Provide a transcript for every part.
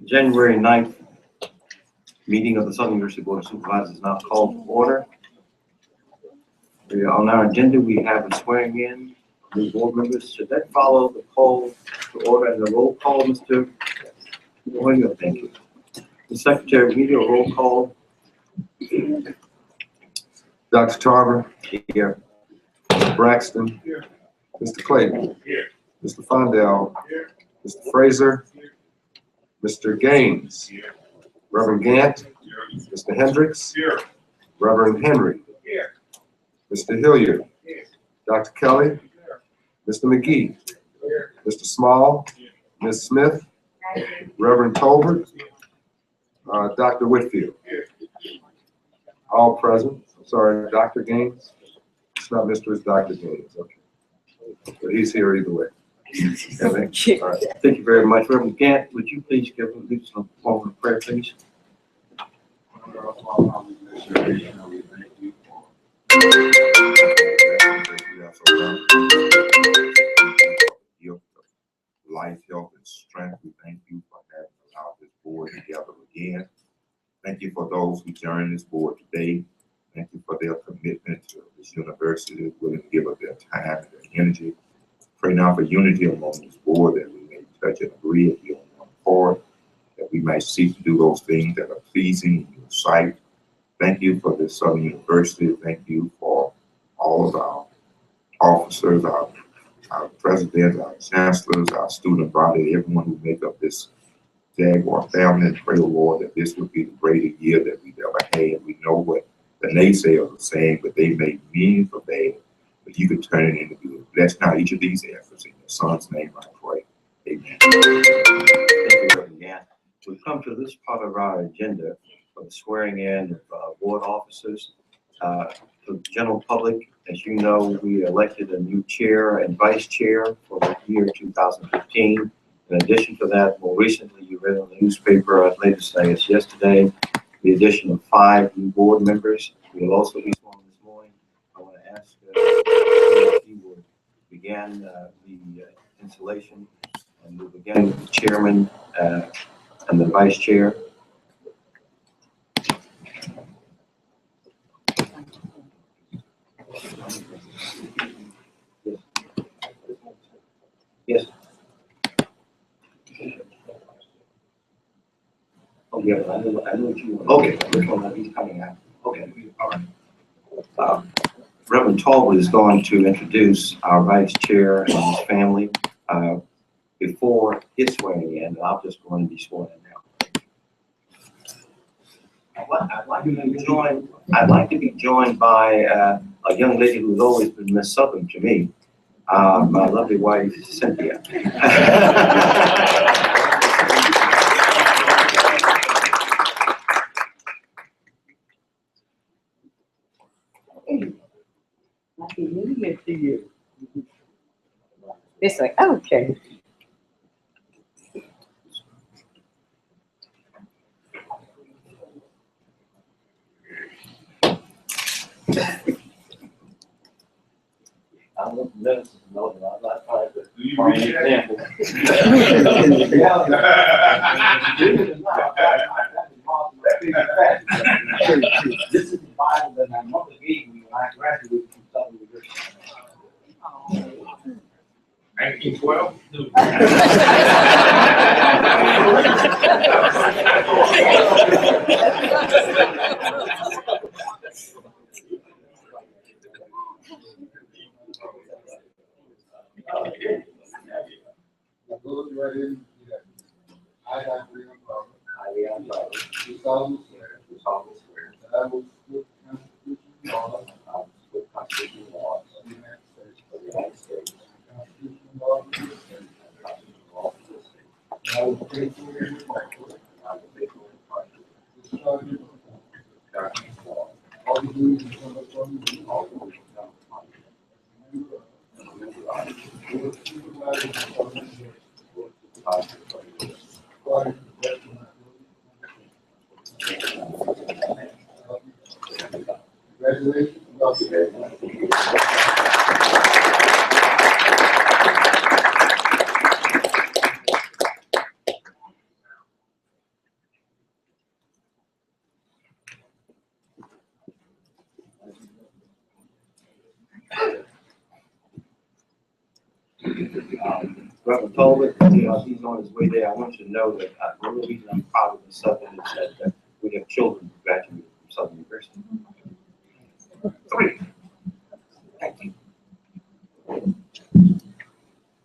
January 9th meeting of the Southern University Board of Supervisors is now called to order. On our agenda, we have a swearing in new board members. Should that follow the call to order and the roll call, Mr. William? Thank you. The Secretary, we need a roll call. Dr. Tarver. Here. Mr. Braxton. Here. Mr. Clayton. Here. Mr. Fondell. Here. Mr. Fraser. Here. Mr. Gaines. Here. Reverend Gant. Here. Mr. Hendricks. Here. Reverend Henry. Here. Mr. Hilliard. Here. Dr. Kelly. Here. Mr. McGee. Here. Mr. Small. Ms. Smith. Reverend Tolbert. Dr. Whitfield. Here. All present. I'm sorry, Dr. Gaines. It's not Mr. It's Dr. Gaines. Okay. But he's here either way. All right. Thank you very much. Reverend Gant, would you please give us a form of prayer, please? Life, health, and strength. We thank you for having allowed this board together again. Thank you for those who joined this board today. Thank you for their commitment to this university, willing to give up their time and their energy. Pray now for unity among this board, that we may touch and agree and be on one accord, that we may seek to do those things that are pleasing in your sight. Thank you for this Southern University. Thank you for all of our officers, our presidents, our chancellors, our student body, everyone who make up this Jaguar family, and pray, Lord, that this would be the greatest year that we've ever had. We know what the naysayers are saying, but they may mean for bad, but you can turn it into good. Bless now each of these efforts. In your son's name I pray. Amen. Thank you, Reverend Gant. We've come to this part of our agenda for the swearing in of board officers. For the general public, as you know, we elected a new chair and vice chair for the year 2015. In addition to that, more recently, you read in the newspaper, I'd later say it's yesterday, the addition of 5 new board members. We will also be sworn this morning. I want to ask if you would begin the installation, and we'll begin with the chairman and the vice chair. Yes. Oh, yeah, I know what you want. Okay, which one he's coming out? Okay, all right. Reverend Tolbert is going to introduce our vice chair and his family before his swearing in, and I'm just going to be sworn in now. I'd like to be joined by a young lady who's always been Miss Southern to me. My lovely wife, Cynthia. Happy New Year to you. It's like, okay. I want the ministers to know that I'm not trying to Do you find read an that? example. This is the Bible that my mother gave me when I graduated from Southern University. 1912? I, Dr. William Tarver, I, Leon Tarver, do solemnly do solemnly swear that I will support the Constitution and laws I will support the Constitution and laws of the United States, of the United States the Constitution and laws of this state, and the Constitution and laws of this state. and I will faithfully and impartially And I will faithfully and impartially discharge and perform discharge and perform all the duties incumbent upon me all the duties incumbent upon me as a member of as a member of the Board of Supervisors of the Southern University, the Board of Supervisors of the University. according to the best of my ability. Congratulations. Welcome. Reverend Tolbert, he's on his way there. I want you to know that the only reason I'm proud of the Southern is that we have children who graduated from Southern University. Thank you.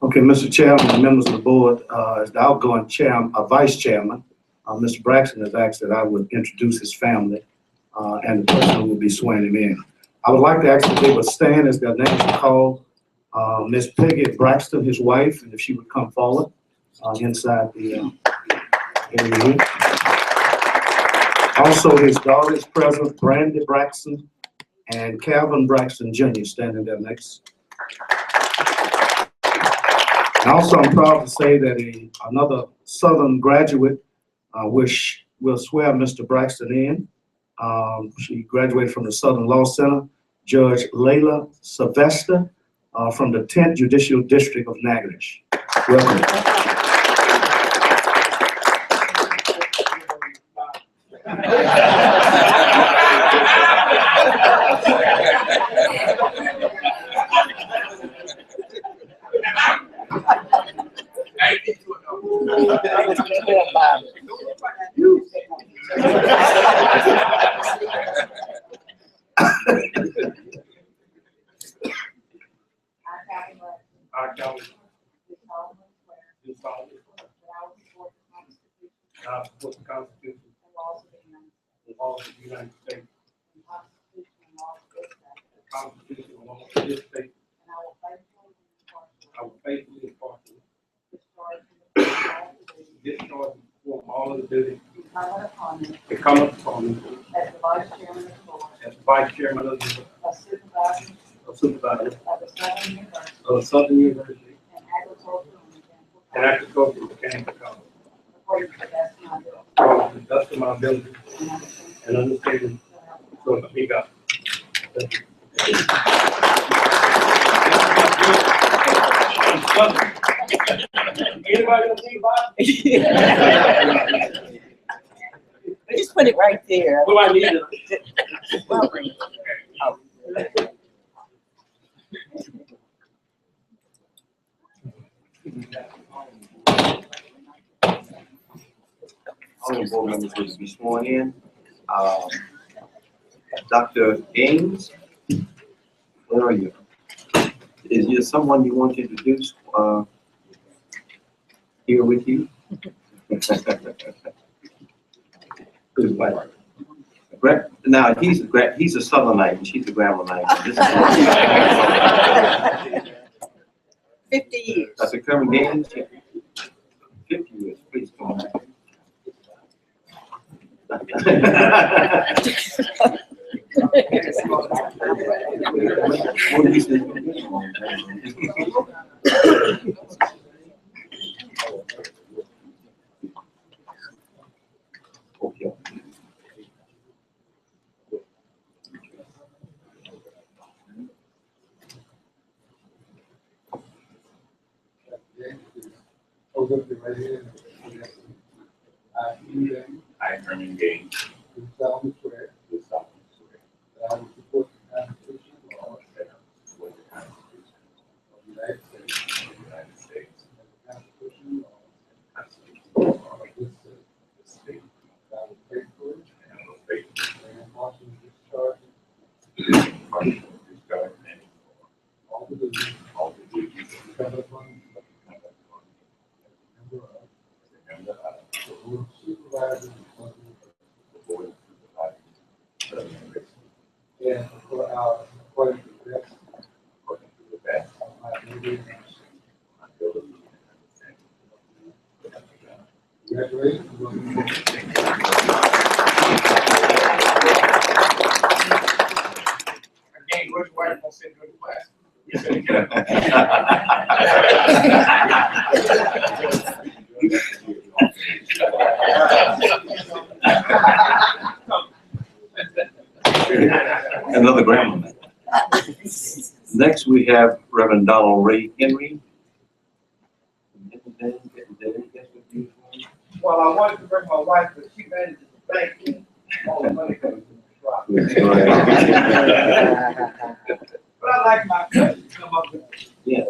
Okay, Mr. Chairman and members of the board, as the outgoing vice chairman, Mr. Braxton has asked that I would introduce his family and the person who will be swearing him in. I would like to ask that they would stand as their names are called. Miss Peggy Braxton, his wife, and if she would come forward inside the area. Also, his daughter is present, Brandy Braxton and Calvin Braxton Jr. standing there next. And also, I'm proud to say that another Southern graduate will swear Mr. Braxton in. She graduated from the Southern Law Center, Judge Layla Sylvester from the 10th Judicial District of Natchitoches. Welcome. I support the Constitution and laws of the United States. The Constitution and laws of this state. And I will faithfully and impartially discharge and perform all of the duties incumbent upon me as the vice chairman of the board of supervisors of Southern University and agricultural mechanical college. According to the best of my ability and understanding, so help me God. Thank you. Anybody gonna think about it? Just put it right there. What do I need it? Well, All the board members will be sworn in. Dr. Gaines, where are you? Is there someone you want to introduce here with you? Who's what? Now he's a Southernite and she's a Grammarite. 50 years. Dr. Kermit Gaines, 50 years, please come on. Okay. Hold up your right hand. I, Herman Gaines, Do solemnly swear do solemnly swear that I will support the Constitution that I will support the Constitution of the United States of the United States and the Constitution and the Constitution of this state. of the state, That I will faithfully and I will faithfully and impartially discharge partially discharge and all the duties all the duties incumbent upon me incumbent upon me as a member of as a member of the Board of Supervisors of the Board of Supervisors of the University, and according to the best according to the best of my ability and understanding. of my ability and understanding. Congratulations. Again, where's your wife gonna sit in the class? You said, get Another Grammarite. Next, we have Reverend Donald Ray Henry. Well, I wanted to bring my wife, but she manages the bank. All the money comes from the truck. But I like my cousin to come up with. Yeah.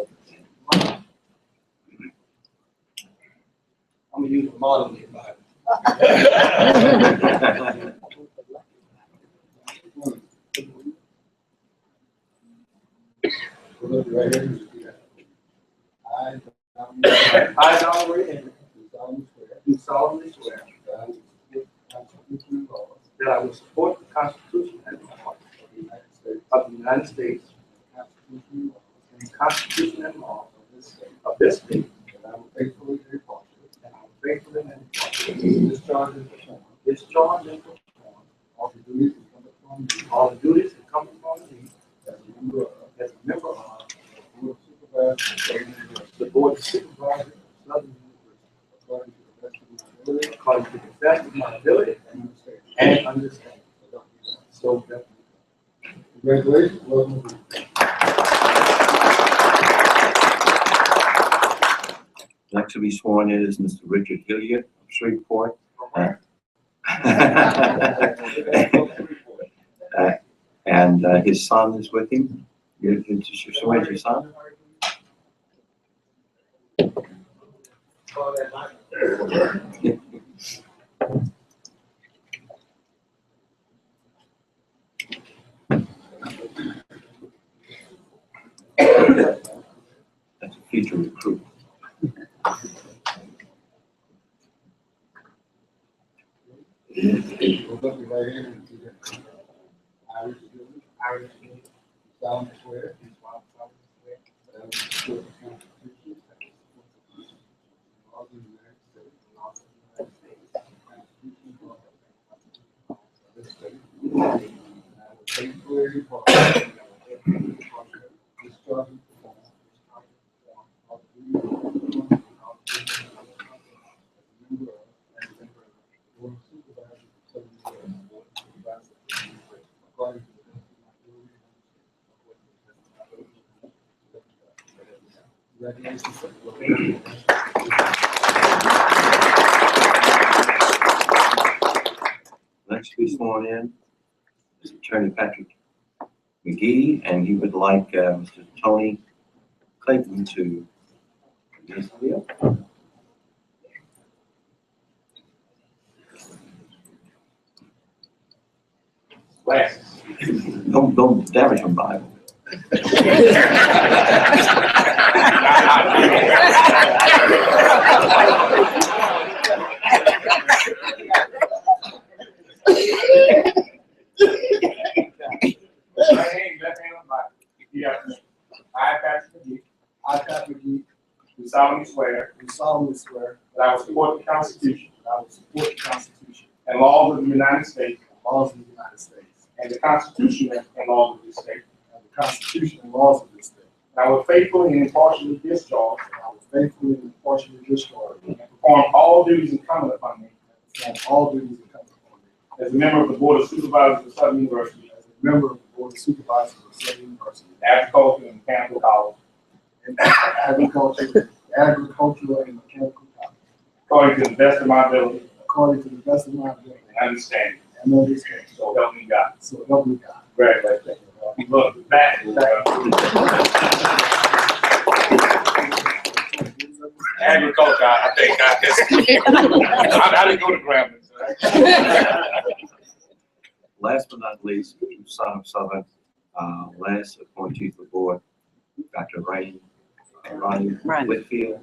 gonna use the model in Bible. I, Donald Ray Henry, do solemnly swear that I will support the Constitution and laws of the United States and the Constitution and laws of this state, and I will faithfully and impartially discharge and perform all the duties incumbent upon me as a member of the Board of Supervisors of Southern University, according to the best of my ability and understanding. So help me God. Congratulations, welcome. Next to be sworn in is Mr. Richard Hilliard of Shreveport. And his son is with him. You're sworn your son? That's a future recruit. Solemnly swear that I will support the Constitution of the United States and laws of the United States, and I will faithfully and impartially discharge and perform all the duties of a member of the Board of Supervisors of Southern University, according to the best of my ability. Next to be sworn in is Attorney Patrick McGee, and he would like Mr. Tony Clayton to. Glasses. Don't damage my Bible. Left hand on Bible. Yeah. I, Patrick McGee, do solemnly swear that I will support the Constitution and laws of the United States and the Constitution and laws of this state. And I will faithfully and impartially discharge and perform all duties incumbent upon me as a member of the Board of Supervisors of Southern University, Agricultural and Mechanical College, Agricultural and mechanical college, according to the best of my ability according to the best of my ability and understanding. and understanding. So help me God. So help me God. Congratulations. Look, back. Agriculture, I think. I didn't go to Grambling. Last but not least, son of Southern, last appointee to the board, Dr. Ronnie Whitfield.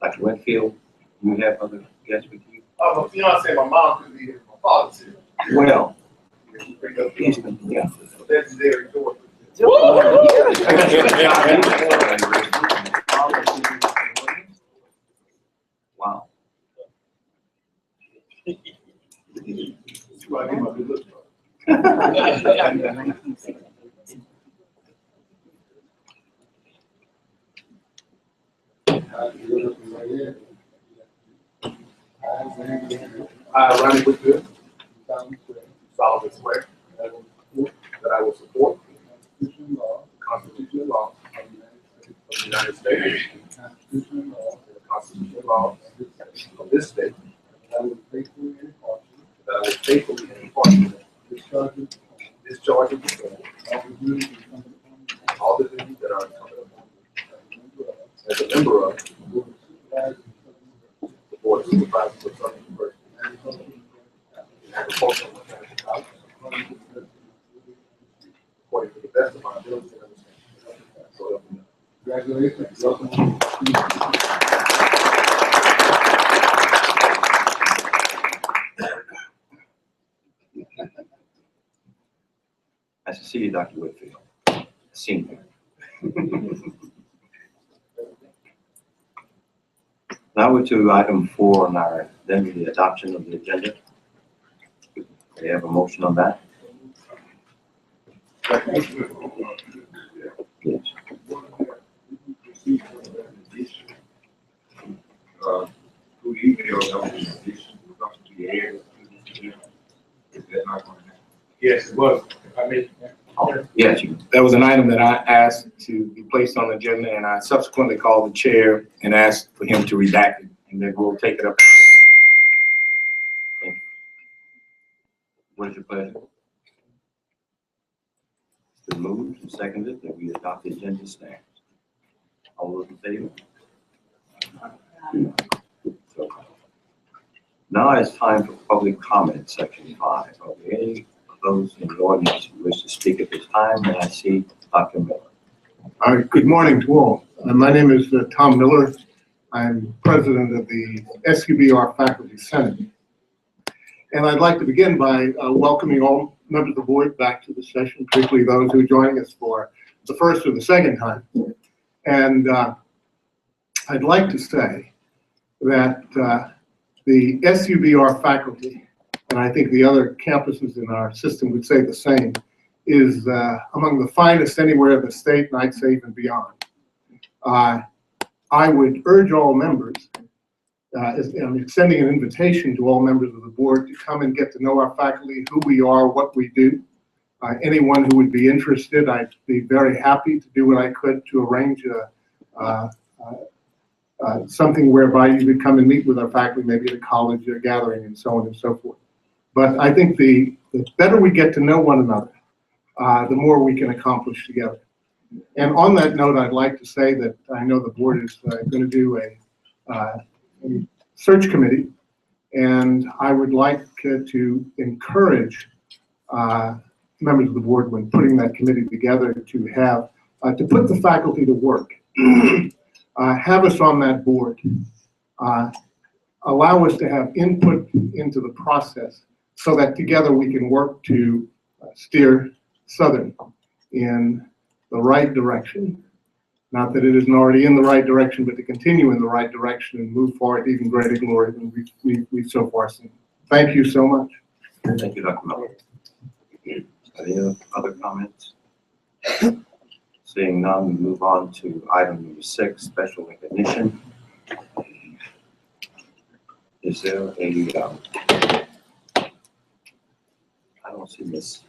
Dr. Whitfield, you have other guests with you? My fiance, my mom could be here, my father's here. Well, yeah. Legendary Georgia. Wow. That's why I give my good look. I, Ronnie Whitfield, solemnly swear that I will support the Constitution and laws of the United States and the Constitution and laws of this state. I will faithfully and impartially discharge and perform all the duties that are incumbent upon me as a member of the Board of Supervisor for Southern University. Agricultural mechanics college. According to the best of my ability and understanding. So help me God. Congratulations. Welcome. Nice to see you, Dr. Whitfield, senior. Now we're to item 4 on our agenda, the adoption of the agenda. Do we have a motion on that? Yes. Through email, that was an addition, going to be added to the agenda. Is that not going to happen? Yes, it was. I mean, Yes, you. That was an item that I asked to be placed on the agenda, and I subsequently called the chair and asked for him to redact it, and then we'll take it up. What is your pleasure? It's been moved and seconded that we adopt the agenda stands. All those in favor? So, now it's time for public comment, section 5. Are there any of those in the audience who wish to speak at this time? And I see Dr. Miller. Good morning to all. My name is Tom Miller. I'm president of the SUBR Faculty Senate. And I'd like to begin by welcoming all members of the board back to the session, particularly those who are joining us for the first or the second time. And I'd like to say that the SUBR faculty, and I think the other campuses in our system would say the same, is among the finest anywhere in the state, and I'd say even beyond. I would urge all members, I'm extending an invitation to all members of the board to come and get to know our faculty, who we are, what we do. Anyone who would be interested, I'd be very happy to do what I could to arrange something whereby you could come and meet with our faculty, maybe at a college gathering and so on and so forth. But I think the better we get to know one another, the more we can accomplish together. And on that note, I'd like to say that I know the board is going to do a search committee, and I would like to encourage members of the board, when putting that committee together, to have to put the faculty to work. Have us on that board. Allow us to have input into the process so that together we can work to steer Southern in the right direction. Not that it isn't already in the right direction, but to continue in the right direction and move forward to even greater glory than we've so far seen. Thank you so much. Thank you, Dr. Miller. Are there any other comments? Seeing none, we move on to item number 6, special recognition. Is there a, I don't see Ms.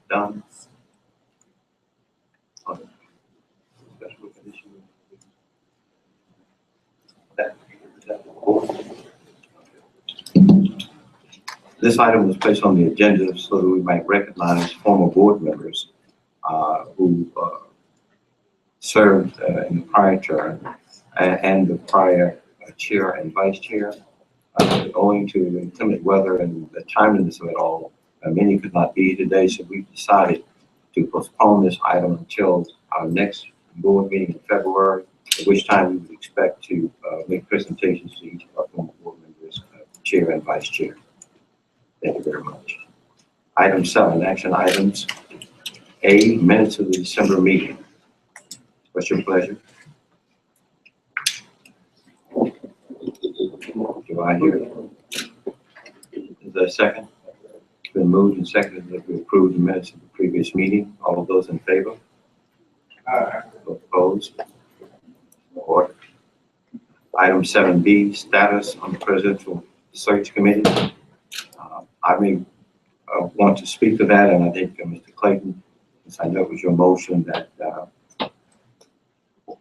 Dunn. Special recognition. This item was placed on the agenda so that we might recognize former board members who served in the prior term and the prior chair and vice chair. Owing to the inclement weather and the timeliness of it all, many could not be here today, so we decided to postpone this item until our next board meeting in February, at which time we would expect to make presentations to each of our former board members, chair and vice chair. Thank you very much. Item 7, action items. A, minutes of the December meeting. What's your pleasure? Do I hear it? Is there a second? It's been moved and seconded that we approve the minutes of the previous meeting. All of those in favor? Opposed? Order. Item 7B, status on the presidential search committee. I may want to speak to that, and I think Mr. Clayton, since I know it was your motion that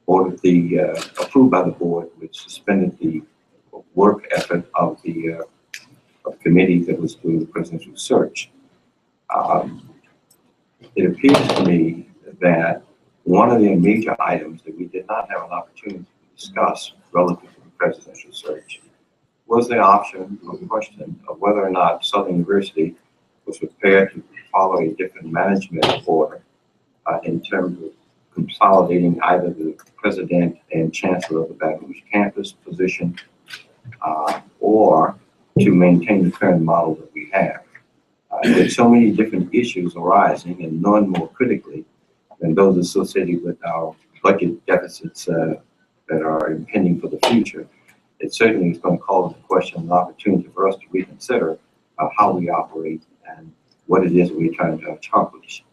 ordered the approved by the board, which suspended the work effort of the committee that was doing the presidential search. It appears to me that one of the major items that we did not have an opportunity to discuss relative to the presidential search was the option or question of whether or not Southern University was prepared to follow a different management order in terms of consolidating either the president and chancellor of the Baton Rouge campus position or to maintain the current model that we have. There's so many different issues arising, and none more critically than those associated with our budget deficits that are impending for the future. It certainly is going to call into question an opportunity for us to reconsider how we operate and what it is we're trying to accomplish.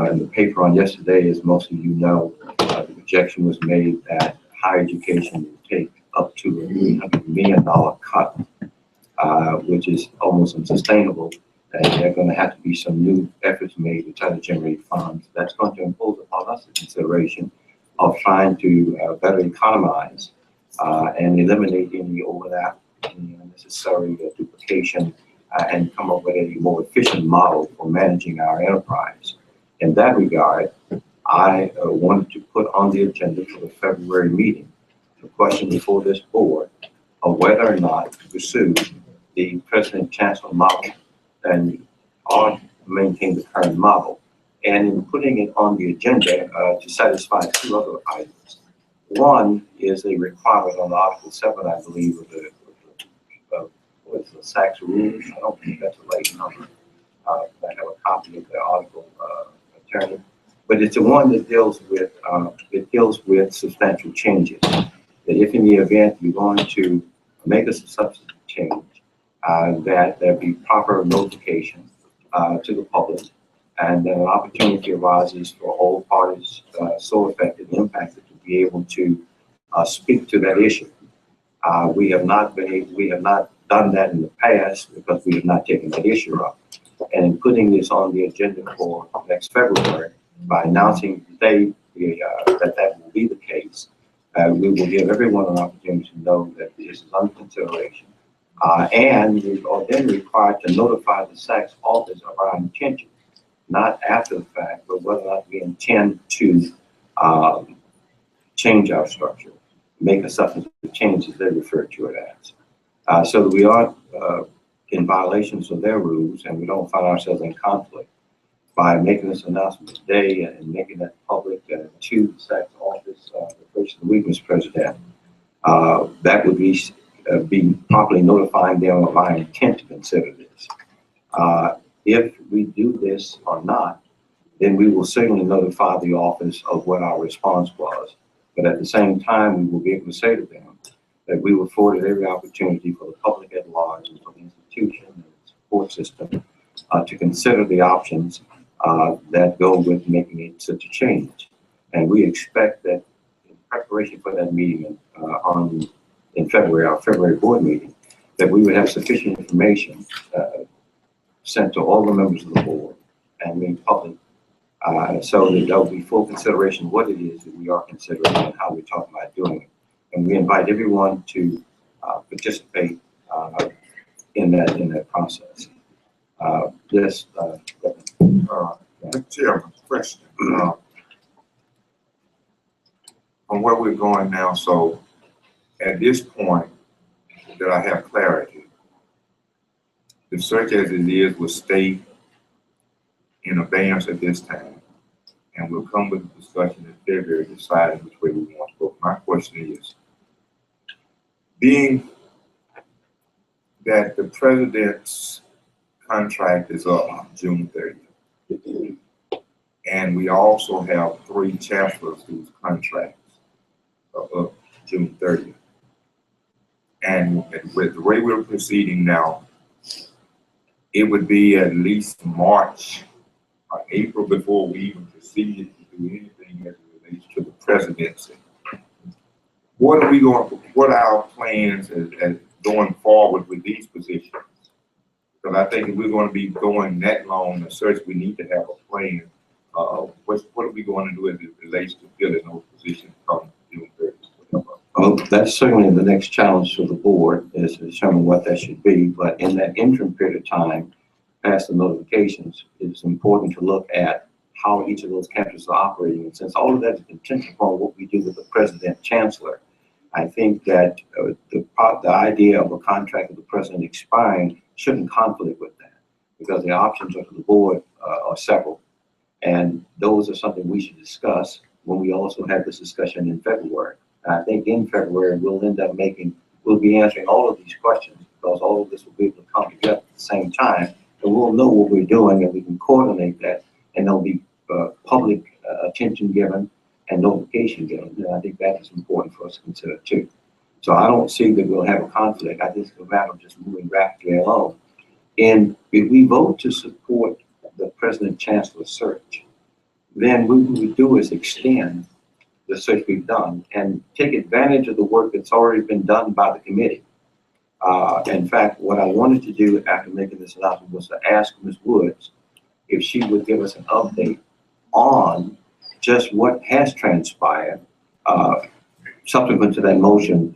In the paper on yesterday, as most of you know, the projection was made that higher education will take up to a $300 million cut, which is almost unsustainable. And there are going to have to be some new efforts made to try to generate funds. That's going to impose upon us the consideration of trying to better economize and eliminate any overlap, any unnecessary duplication, and come up with a more efficient model for managing our enterprise. In that regard, I wanted to put on the agenda for the February meeting the question before this board of whether or not to pursue the president-chancellor model and or maintain the current model. And in putting it on the agenda to satisfy two other items. One is a requirement on Article 7, I believe, of the what's the Sachs Rouge? I don't think that's the right number. I have a copy of the article, attorney, but it's the one that deals with substantial changes. That if in the event you're going to make a substantive change, that there be proper notification to the public, and then an opportunity arises for all parties so affected and impacted to be able to speak to that issue. We have not done that in the past because we have not taken that issue up. And in putting this on the agenda for next February, by announcing today that will be the case, we will give everyone an opportunity to know that this is under consideration. And we are then required to notify the Sachs office of our intention, not after the fact, but whether or not we intend to change our structure, make a substantive change as they refer to it as. So that we aren't in violations of their rules and we don't find ourselves in conflict by making this announcement today and making that public to the Sachs office, the first of the week, Mr. President. That would be properly notifying them of our intent to consider this. If we do this or not, then we will certainly notify the office of what our response was. But at the same time, we will be able to say to them that we will afford every opportunity for the public at large and for the institution and the support system to consider the options that go with making it such a change. And we expect that in preparation for that meeting in February, our February board meeting, that we would have sufficient information sent to all the members of the board and made public so that there will be full consideration of what it is that we are considering and how we're talking about doing it. And we invite everyone to participate in that process. Yes. Mr. Chairman, question. From where we're going now, so at this point that I have clarity, the search as it is will stay in abeyance at this time, and we'll come with a discussion in February deciding which way we want to go. My question is, being that the president's contract is up on June 30th, and we also have 3 chancellors whose contracts are up June 30th. And with the way we're proceeding now, it would be at least March or April before we even proceed to do anything as it relates to the presidency. What are our plans as going forward with these positions? Because I think if we're going to be going that long in search, we need to have a plan. What are we going to do as it relates to filling those positions come June 30th? Well, that's certainly the next challenge for the board is to determine what that should be. But in that interim period of time, past the notifications, it's important to look at how each of those campuses are operating. And since all of that is contingent upon what we do with the president chancellor, I think that the idea of a contract with the president expiring shouldn't conflict with that, because the options of the board are several. And those are something we should discuss when we also have this discussion in February. And I think in February, we'll be answering all of these questions, because all of this will be able to come together at the same time. And we'll know what we're doing, and we can coordinate that, and there'll be public attention given and notification given. And I think that is important for us to consider too. So I don't see that we'll have a conflict. I think it's a matter of just moving rapidly along. And if we vote to support the President Chancellor search, then what we would do is extend the search we've done and take advantage of the work that's already been done by the committee. In fact, what I wanted to do after making this announcement was to ask Ms. Woods if she would give us an update on just what has transpired subsequent to that motion,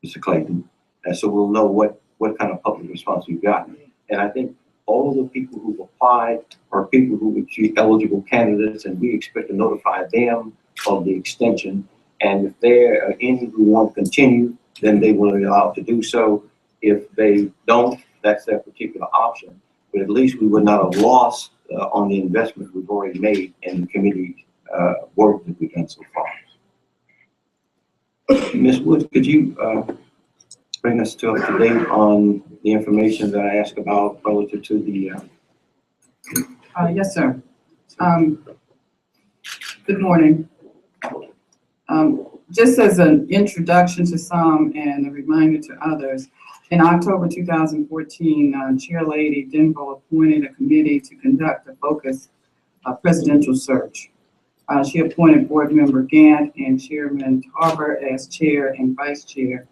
Mr. Clayton. And so we'll know what kind of public response we've gotten. And I think all of the people who've applied are people who would be eligible candidates, and we expect to notify them of the extension. And if there are any who want to continue, then they will be allowed to do so. If they don't, that's their particular option. But at least we would not have lost on the investment we've already made in the committee work that we've done so far. Ms. Woods, could you bring us to up to date on the information that I asked about relative to the Yes, sir. Good morning. Just as an introduction to some and a reminder to others, in October 2014, Chair Lady Denville appointed a committee to conduct a focused presidential search. She appointed Board Member Gant and Chairman Tarver as chair and vice chair.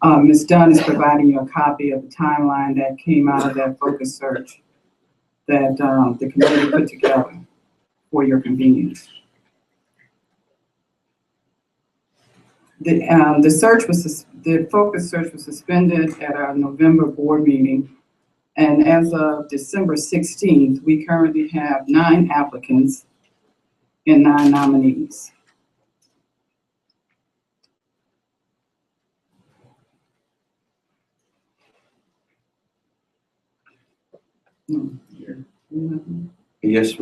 Ms. Dunn is providing you a copy of the timeline that came out of that focus search that the committee put together for your convenience. The focus search was suspended at our November board meeting, and as of December 16th, we currently have 9 applicants and 9 nominees. Yes,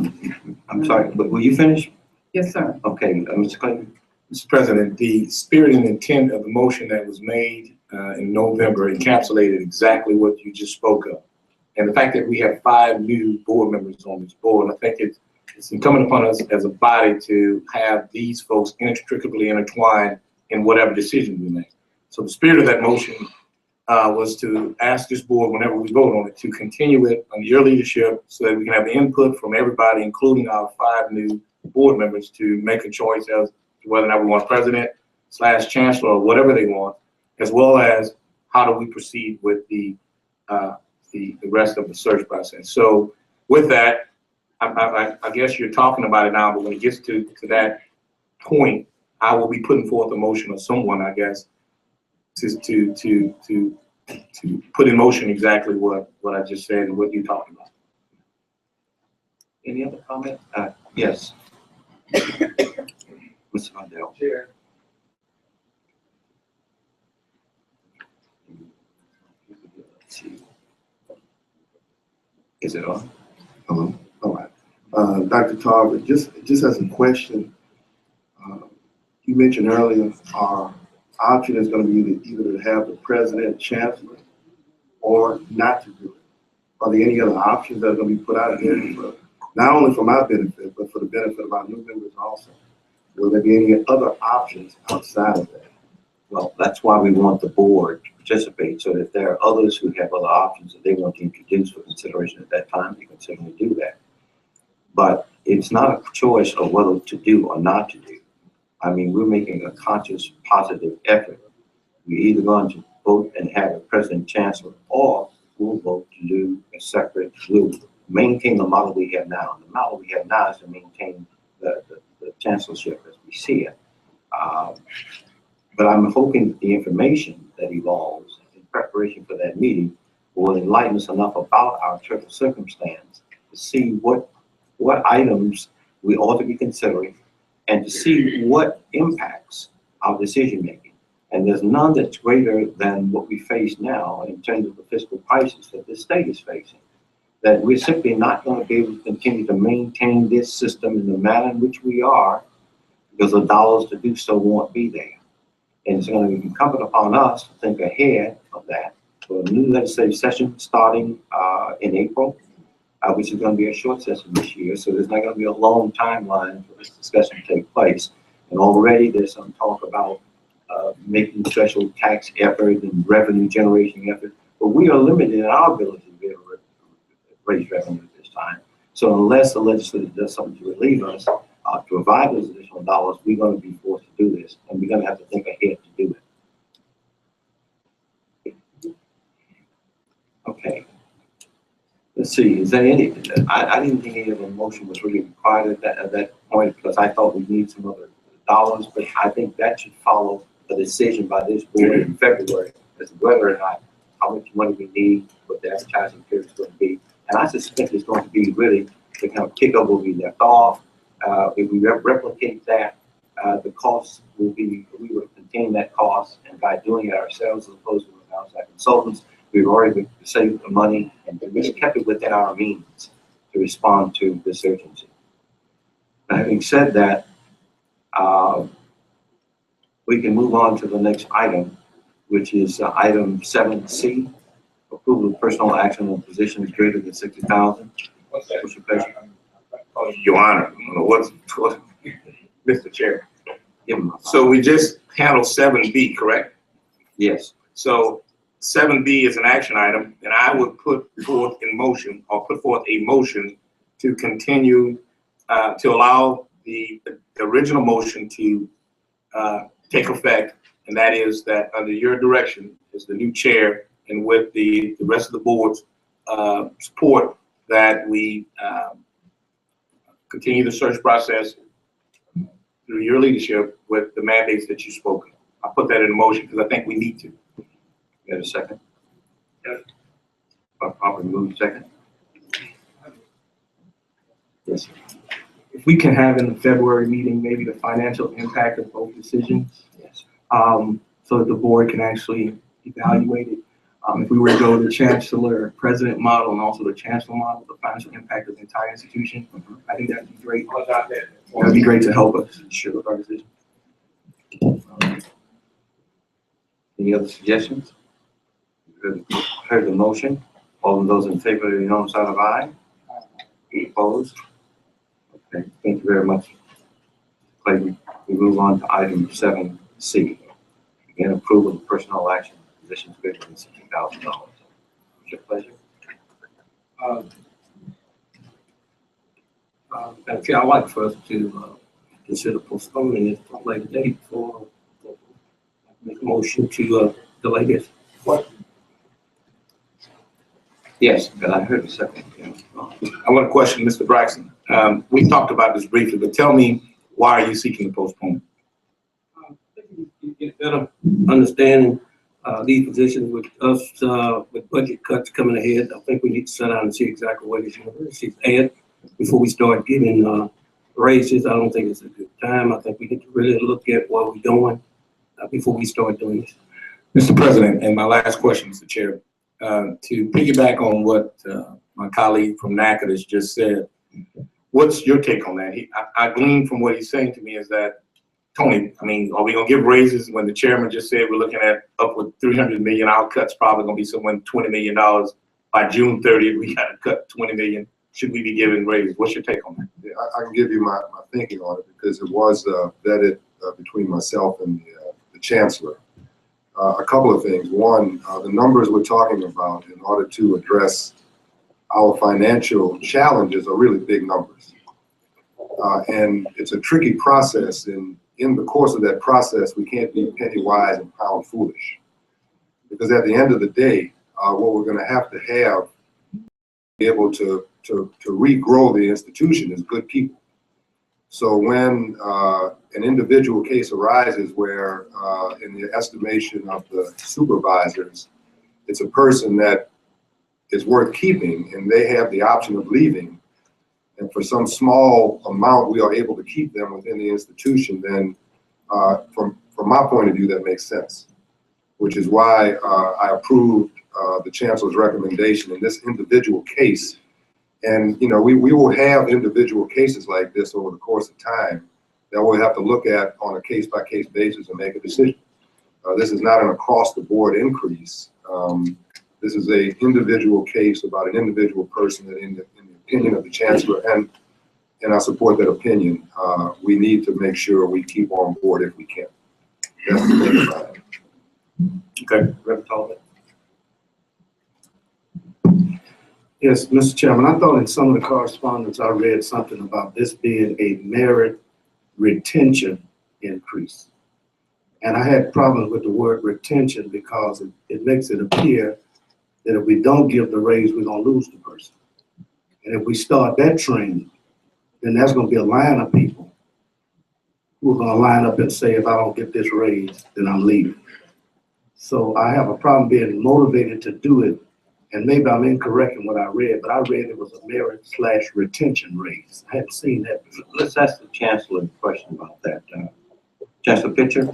I'm sorry, but will you finish? Yes, sir. Okay, Mr. Clayton. Mr. President, the spirit and intent of the motion that was made in November encapsulated exactly what you just spoke of. And the fact that we have 5 new board members on this board, I think it's incumbent upon us as a body to have these folks inextricably intertwined in whatever decision we make. So the spirit of that motion was to ask this board, whenever we vote on it, to continue it under your leadership so that we can have input from everybody, including our 5 new board members, to make a choice as to whether or not we want president / chancellor or whatever they want, as well as how do we proceed with the rest of the search process. So with that, I guess you're talking about it now, but when it gets to that point, I will be putting forth a motion or someone, I guess, to put in motion exactly what I just said and what you're talking about. Any other comment? Yes. Mr. Mondale. Chair. Is it on? Hello? All right. Dr. Tarver, just as a question, you mentioned earlier our option is going to be either to have the president chancellor or not to do it. Are there any other options that are going to be put out here, not only for my benefit, but for the benefit of our new members also? Will there be any other options outside of that? Well, that's why we want the board to participate, so that if there are others who have other options that they want to introduce for consideration at that time, they can certainly do that. But it's not a choice of whether to do or not to do. I mean, we're making a conscious, positive effort. We're either going to vote and have a president chancellor, or we'll vote to do a separate, we'll maintain the model we have now. The model we have now is to maintain the chancellorship as we see it. But I'm hoping that the information that evolves in preparation for that meeting will enlighten us enough about our terrible circumstance to see what items we ought to be considering and to see what impacts our decision making. And there's none that's greater than what we face now in terms of the fiscal crisis that this state is facing. That we're simply not going to be able to continue to maintain this system in the manner in which we are, because the dollars to do so won't be there. And it's going to be incumbent upon us to think ahead of that for a new legislative session starting in April, which is going to be a short session this year. So there's not going to be a long timeline for this discussion to take place. And already there's some talk about making special tax effort and revenue generation effort, but we are limited in our ability to be able to raise revenue at this time. So unless the legislature does something to relieve us, to provide those additional dollars, we're going to be forced to do this, and we're going to have to think ahead to do it. Okay. Let's see, is there any, I didn't think any of the motion was really required at that point, because I thought we need some other dollars, but I think that should follow a decision by this board in February as to whether or not how much money we need, what the advertising period is going to be. And I suspect it's going to be really to kind of pick up where we left off. If we replicate that, the costs will be, we will contain that cost, and by doing it ourselves as opposed to with outside consultants, we've already saved the money, and we kept it within our means to respond to this urgency. Now, having said that, we can move on to the next item, which is item 7C, approval of personal action on positions greater than 60,000. What's your pleasure? Your Honor, what's Mr. Chair? So we just handled 7B, correct? Yes. So 7B is an action item, and I would put forth a motion to continue to allow the original motion to take effect, and that is that under your direction as the new chair and with the rest of the board's support, that we continue the search process through your leadership with the mandates that you spoke of. I'll put that in motion because I think we need to. You got a second? Yes. I'll move second. Yes. If we can have in the February meeting, maybe the financial impact of both decisions. Yes. So that the board can actually evaluate it. If we were to go to the chancellor president model and also the chancellor model, the financial impact of the entire institution, I think that'd be great. That'd be great to help us with our decision. Any other suggestions? Heard the motion. All of those in favor, of the on side of aye. Opposed? Okay, thank you very much, Clayton. We move on to item 7C. Again, approval of personnel action positions greater than $60,000. What's your pleasure? Okay, I'd like for us to consider postponing it to a later date for make a motion to delay this. What? Yes, but I heard a second. I want to question Mr. Braxton. We talked about this briefly, but tell me, why are you seeking to postpone? You get better understanding these positions with us, with budget cuts coming ahead. I think we need to sit down and see exactly what these universities add before we start giving raises. I don't think it's a good time. I think we need to really look at what we're doing before we start doing this. Mr. President, and my last question, Mr. Chair, to piggyback on what my colleague from NACA has just said, what's your take on that? I glean from what he's saying to me is that, Tony, I mean, are we gonna give raises when the chairman just said we're looking at upward 300 million? Our cut's probably gonna be somewhere $20 million. By June 30th, we gotta cut 20 million. Should we be giving raises? What's your take on that? Yeah, I can give you my thinking on it because it was vetted between myself and the chancellor. A couple of things. One, the numbers we're talking about in order to address our financial challenges are really big numbers. And it's a tricky process. In the course of that process, we can't be penny wise and pound foolish. Because at the end of the day, what we're going to have be able to regrow the institution is good people. So when an individual case arises where, in the estimation of the supervisors, it's a person that is worth keeping and they have the option of leaving, and for some small amount we are able to keep them within the institution, then from my point of view, that makes sense, which is why I approved the chancellor's recommendation in this individual case. And, you know, we will have individual cases like this over the course of time that we'll have to look at on a case-by-case basis and make a decision. This is not an across-the-board increase. This is a individual case about an individual person that, in the opinion of the chancellor, and I support that opinion, we need to make sure we keep on board if we can. That's the thing about it. Okay, Reverend Tolman. Yes, Mr. Chairman, I thought in some of the correspondence I read something about this being a merit retention increase. And I had problems with the word retention because it makes it appear that if we don't give the raise, we're gonna lose the person. And if we start that trend, then there's gonna be a line of people who are gonna line up and say, if I don't get this raise, then I'm leaving. So I have a problem being motivated to do it. And maybe I'm incorrect in what I read, but I read it was a merit/retention raise. I hadn't seen that before. Let's ask the chancellor a question about that. Chancellor Pitcher.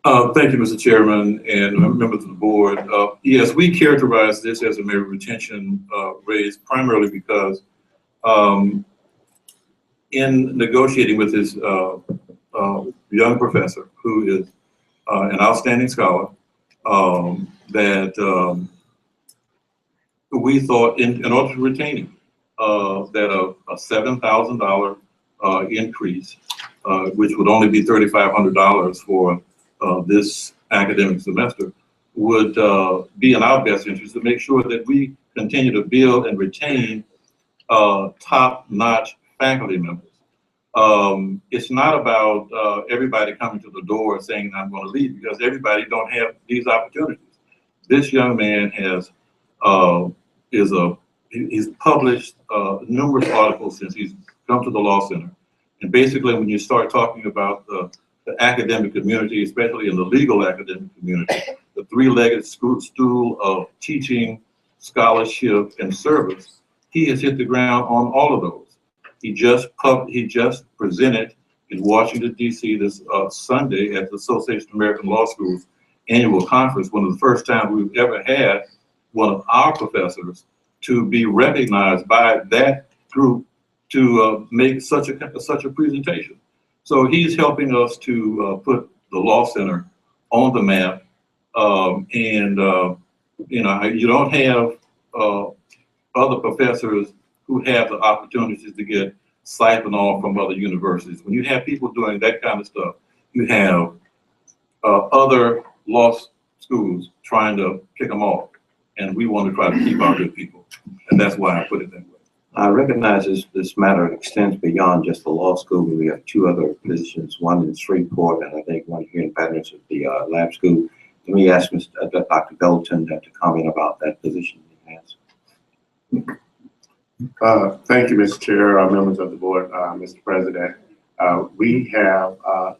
Thank you, Mr. Chairman, and members of the board. Yes, we characterize this as a merit retention raise primarily because in negotiating with this young professor who is an outstanding scholar, that we thought in order to retain him, that a $7,000 increase, which would only be $3,500 for this academic semester, would be in our best interest to make sure that we continue to build and retain top-notch faculty members. It's not about everybody coming to the door saying I'm going to leave, because everybody don't have these opportunities. This young man has he's published numerous articles since he's come to the Law Center. And basically, when you start talking about the academic community, especially in the legal academic community, the three-legged stool of teaching, scholarship, and service, he has hit the ground on all of those. He just presented in Washington, D.C. this Sunday at the Association of American Law Schools annual conference, one of the first times we've ever had one of our professors to be recognized by that group to make such a presentation. So he's helping us to put the Law Center on the map. You know, you don't have other professors who have the opportunities to get siphoned off from other universities. When you have people doing that kind of stuff, you have other law schools trying to pick them off. And we want to try to keep our good people. And that's why I put it that way. I recognize this matter extends beyond just the law school. We have two other positions, one in Shreveport and I think one here in Baton at the lab school. Let me ask Dr. Belton to comment about that position he has. Thank you, Mr. Chair, members of the board, Mr. President. We have,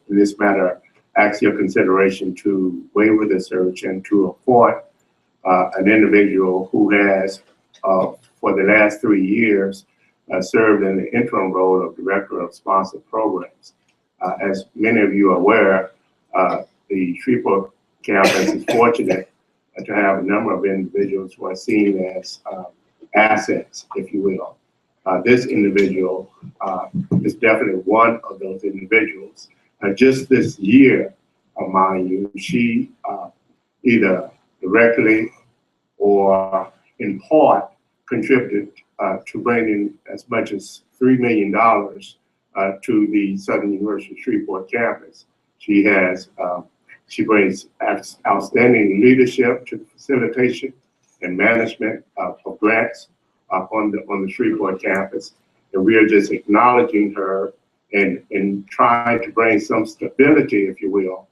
in this matter, asked your consideration to waiver the search and to appoint an individual who has, for the last 3 years, served in the interim role of Director of Sponsored Programs. As many of you are aware, the Shreveport campus is fortunate to have a number of individuals who are seen as assets, if you will. This individual is definitely one of those individuals. Just this year, mind you, she either directly or in part contributed to bringing as much as $3 million to the Southern University Shreveport campus. She has, she brings outstanding leadership to the facilitation and management of grants on the Shreveport campus. And we are just acknowledging her and trying to bring some stability, if you will,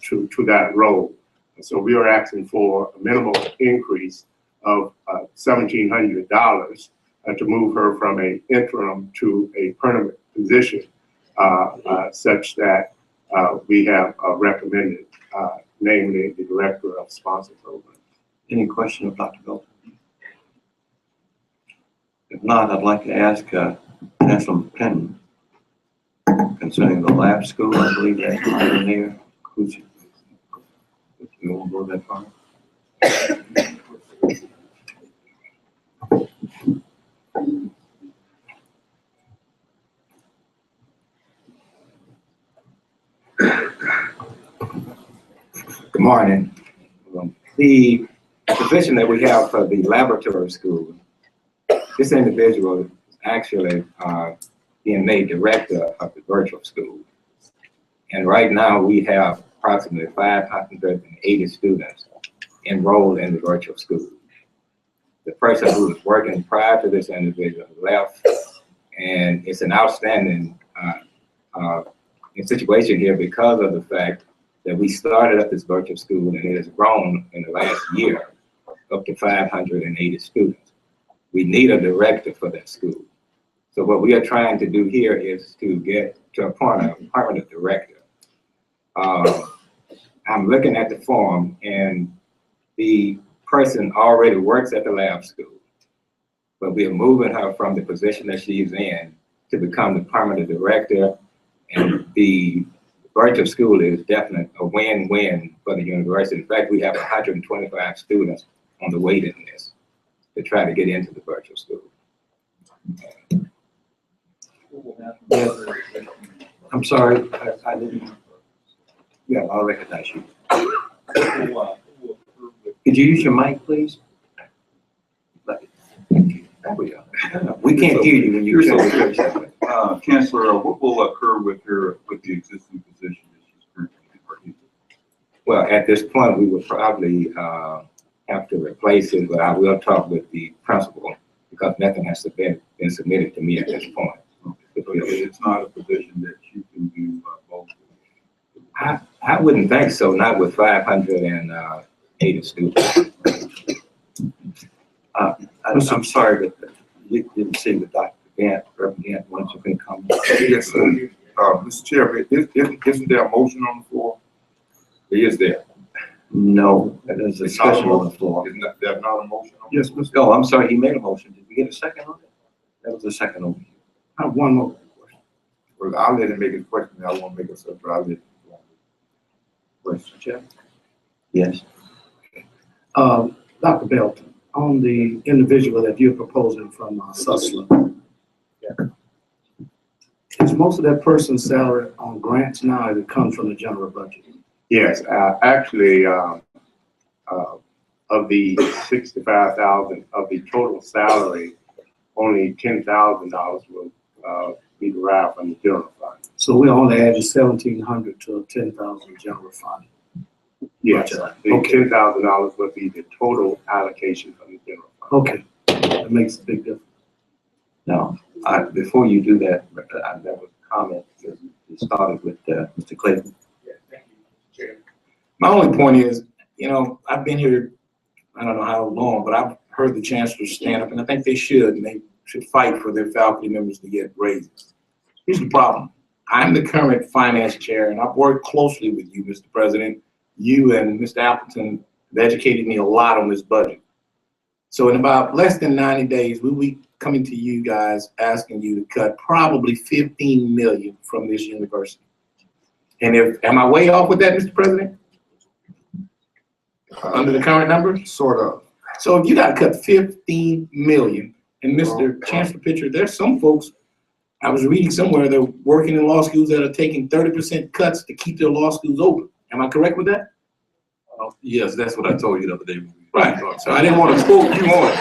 to that role. And so we are asking for a minimal increase of $1,700 to move her from an interim to a permanent position, such that we have recommended, namely the Director of Sponsored Programs. Any question of Dr. Belton? If not, I'd like to ask Chancellor Penn concerning the lab school. I believe that's item there. Who's you? You won't go that far? Good morning. The position that we have for the laboratory school, this individual is actually being made director of the virtual school. And right now we have approximately 580 students enrolled in the virtual school. The person who was working prior to this individual left, and it's an outstanding situation here because of the fact that we started up this virtual school and it has grown in the last year up to 580 students. We need a director for that school. So what we are trying to do here is to get to appoint a permanent director. I'm looking at the form, and the person already works at the lab school, but we are moving her from the position that she's in to become the permanent director. And the virtual school is definitely a win-win for the university. In fact, we have 125 students on the waiting list to try to get into the virtual school. Yes. I'm sorry, I didn't. Yeah, I'll recognize you. Could you use your mic, please? There we go. We can't hear you when you say Chancellor, what will occur with her, with the existing position that she's currently in? Well, at this point, we would probably have to replace it, but I will talk with the principal because nothing has been submitted to me at this point. It's not a position that you can do both. I wouldn't think so, not with 580 students. I'm sorry, but you didn't see the Dr. Gant, Reverend Gant, once you can come. Yes, sir. Mr. Chair, isn't there a motion on the floor? He is there. No, there's a discussion on the floor. Isn't that, there's not a motion on? Yes, Mr. Oh, I'm sorry, he made a motion. Did we get a second on it? That was a second on it. I have one more question. Well, I'll let him make his question. I won't make a subject. I'll let him. Question, Chair? Yes. Dr. Belton, on the individual that you're proposing from Susler, is most of that person's salary on grants now, or it comes from the general budget? Yes, actually, of the 65,000 of the total salary, only $10,000 will be derived from the general fund. So we only added 1,700 to 10,000 general fund. Yes, Gotcha. the Okay. $10,000 would be the total allocation from the general fund. Okay, that makes a big difference. Now, before you do that, that was a comment that you started with Mr. Clayton. Yeah, thank you, Chair. My only point is, you know, I've been here, I don't know how long, but I've heard the chancellors stand up, and I think they should, and they should fight for their faculty members to get raises. Here's the problem. I'm the current finance chair, and I've worked closely with you, Mr. President. You and Mr. Appleton have educated me a lot on this budget. So in about less than 90 days, we'll be coming to you guys asking you to cut probably $15 million from this university. And am I way off with that, Mr. President? Under the current numbers? Sort of. So if you got to cut 15 million, and Mr. Chancellor Pitcher, there's some folks, I was reading somewhere, they're working in law schools that are taking 30% cuts to keep their law schools open. Am I correct with that? Yes, that's what I told you the other day. Right, so I didn't want to quote you on it.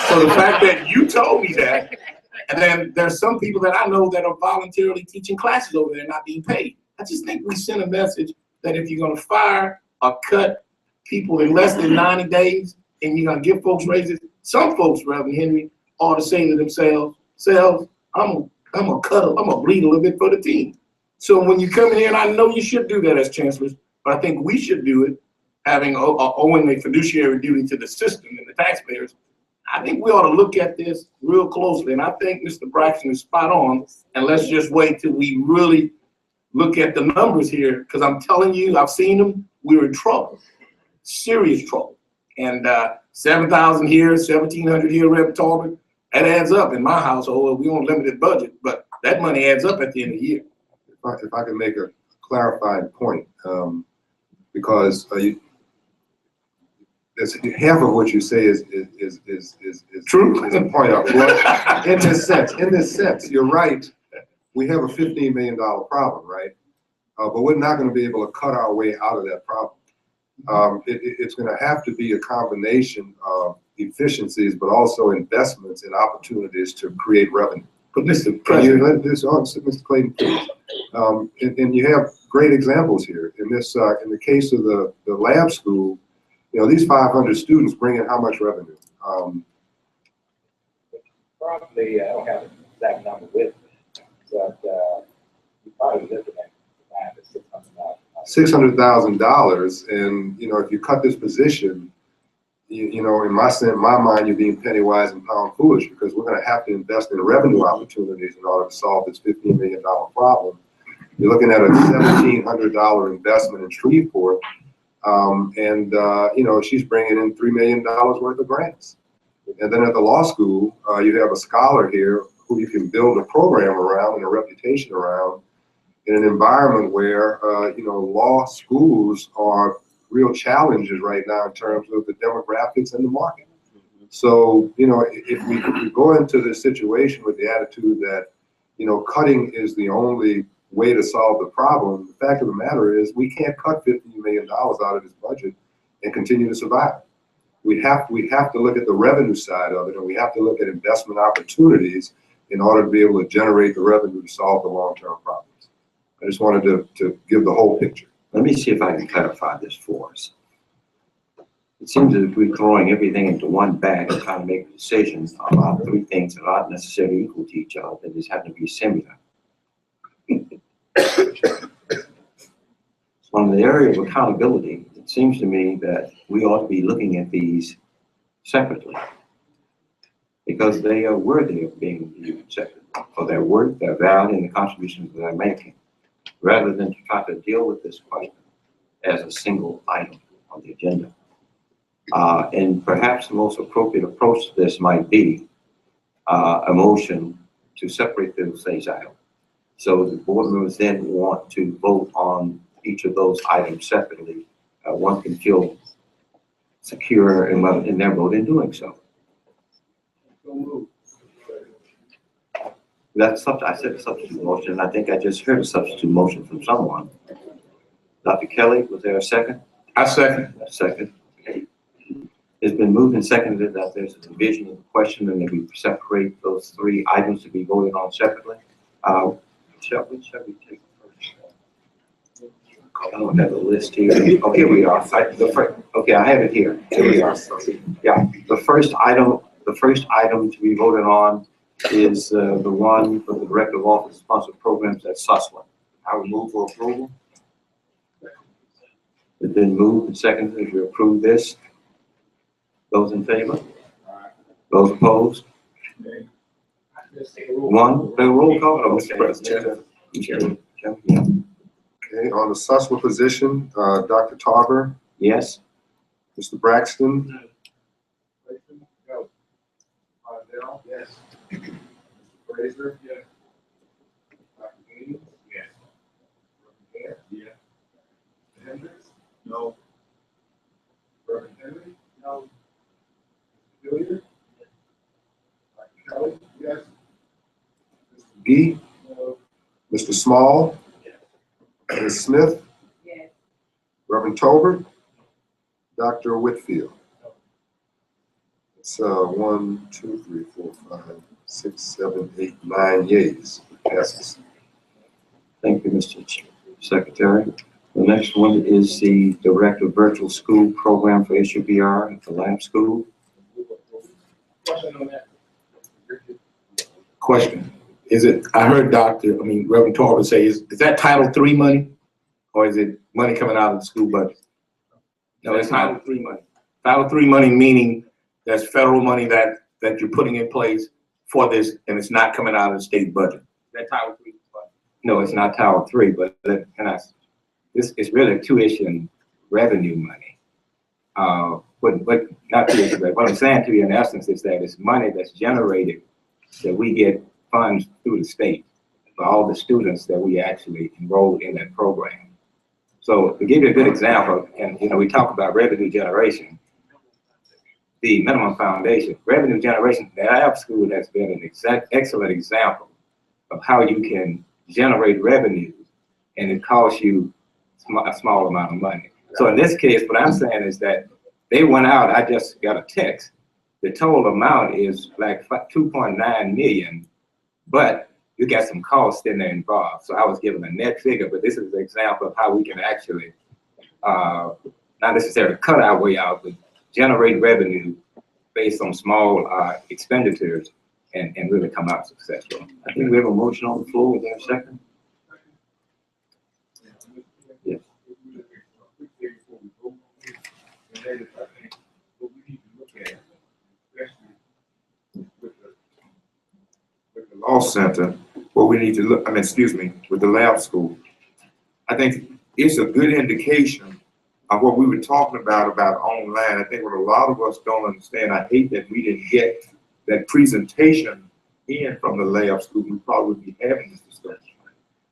So the fact that you told me that, and then there's some people that I know that are voluntarily teaching classes over there not being paid. I just think we send a message that if you're gonna fire or cut people in less than 90 days, and you're gonna give folks raises, some folks, Reverend Henry, ought to say to themselves, I'm gonna bleed a little bit for the team. So when you come in here, and I know you should do that as chancellors, but I think we should do it, having owing a fiduciary duty to the system and the taxpayers. I think we ought to look at this real closely, and I think Mr. Braxton is spot on, and let's just wait till we really look at the numbers here, because I'm telling you, I've seen them, we're in trouble, serious trouble. And 7,000 here, 1,700 here, Reverend Talbot, that adds up in my household. We on limited budget, but that money adds up at the end of the year. If I can make a clarifying point, because half of what you say is True. Is a point of, well, in this sense, you're right. We have a $15 million problem, right? But we're not going to be able to cut our way out of that problem. It's going to have to be a combination of efficiencies, but also investments and opportunities to create revenue. But Mr. President, Mr. Clayton, please. And you have great examples here. In the case of the lab school, you know, these 500 students bring in how much revenue? Probably, I don't have the exact number with me, but you probably looking at $600,000, and you know, if you cut this position, you know, in my mind, you're being penny wise and pound foolish, because we're going to have to invest in revenue opportunities in order to solve this $15 million problem. You're looking at a $1,700 investment in Shreveport, and you know, she's bringing in $3 million worth of grants. And then at the law school, you have a scholar here who you can build a program around and a reputation around, in an environment where, you know, law schools are real challenges right now in terms of the demographics and the market. So, you know, if we go into this situation with the attitude that, you know, cutting is the only way to solve the problem, the fact of the matter is we can't cut $50 million out of this budget and continue to survive. We have to look at the revenue side of it, and we have to look at investment opportunities in order to be able to generate the revenue to solve the long-term problems. I just wanted to give the whole picture. Let me see if I can clarify this for us. It seems as if we're throwing everything into one bag and trying to make decisions about three things that aren't necessarily equal to each other, that just happen to be similar. On the area of accountability, it seems to me that we ought to be looking at these separately, because they are worthy of being viewed separately for their work, their value, and the contributions that they're making, rather than to try to deal with this question as a single item on the agenda. And perhaps the most appropriate approach to this might be a motion to separate those things out. So the board members then want to vote on each of those items separately. One can feel secure in their vote in doing so. That's I said a substitute motion, and I think I just heard a substitute motion from someone. Dr. Kelly, was there a second? I second. A second. Okay. It's been moved and seconded that there's a division of the question and that we separate those three items to be voted on separately. Shall we take first? I don't have the list here. Oh, here we are. Okay, I have it here. Here we are. Yeah, the first item to be voted on is the one for the Director of Office Sponsored Programs at Sussman. I will move for approval. It's been moved and seconded that we approve this. Those in favor? Those opposed? One, the roll call. Oh, Mr. President. Okay, on the Sussman position, Dr. Tarver? Yes. Mr. Braxton? Yes. Mr. Fraser? Yes. Dr. Gaines? Yes. Reverend Yes. Hendricks? No. Reverend Henry? No. Mr. Hilliard? Dr. Kelly? Yes. Mr. Gee? No. Mr. Small? Yes. Ms. Smith? Yes. Reverend Tolbert? Dr. Whitfield? It's 1, 2, 3, 4, 5, 6, 7, 8, 9 yeas. Passes. Thank you, Mr. Secretary. The next one is the Director of Virtual School Program for SUBR at the Lab School. Question. Is it, I heard Reverend Tarver say, is that Title III money? Or is it money coming out of the school budget? No, it's Title III money. Title III money meaning that's federal money that you're putting in place for this, and it's not coming out of the state budget. That Title III budget? No, it's not Title III, but this is really tuition revenue money. But not tuition revenue. What I'm saying to you in essence is that it's money that's generated that we get funds through the state for all the students that we actually enroll in that program. So to give you a good example, and we talk about revenue generation, the minimum foundation, revenue generation, the lab school has been an excellent example of how you can generate revenue and it costs you a small amount of money. So in this case, what I'm saying is that they went out, I just got a text. The total amount is like 2.9 million, but you got some costs in there involved. So I was given a net figure, but this is an example of how we can actually, not necessarily cut our way out, but generate revenue based on small expenditures and really come out successful. I think we have a motion on the floor. Is there a second? Yes. With the law center, what we need to look, with the lab school, I think it's a good indication of what we were talking about online. I think what a lot of us don't understand, I hate that we didn't get that presentation in from the lab school. We probably would be having this discussion.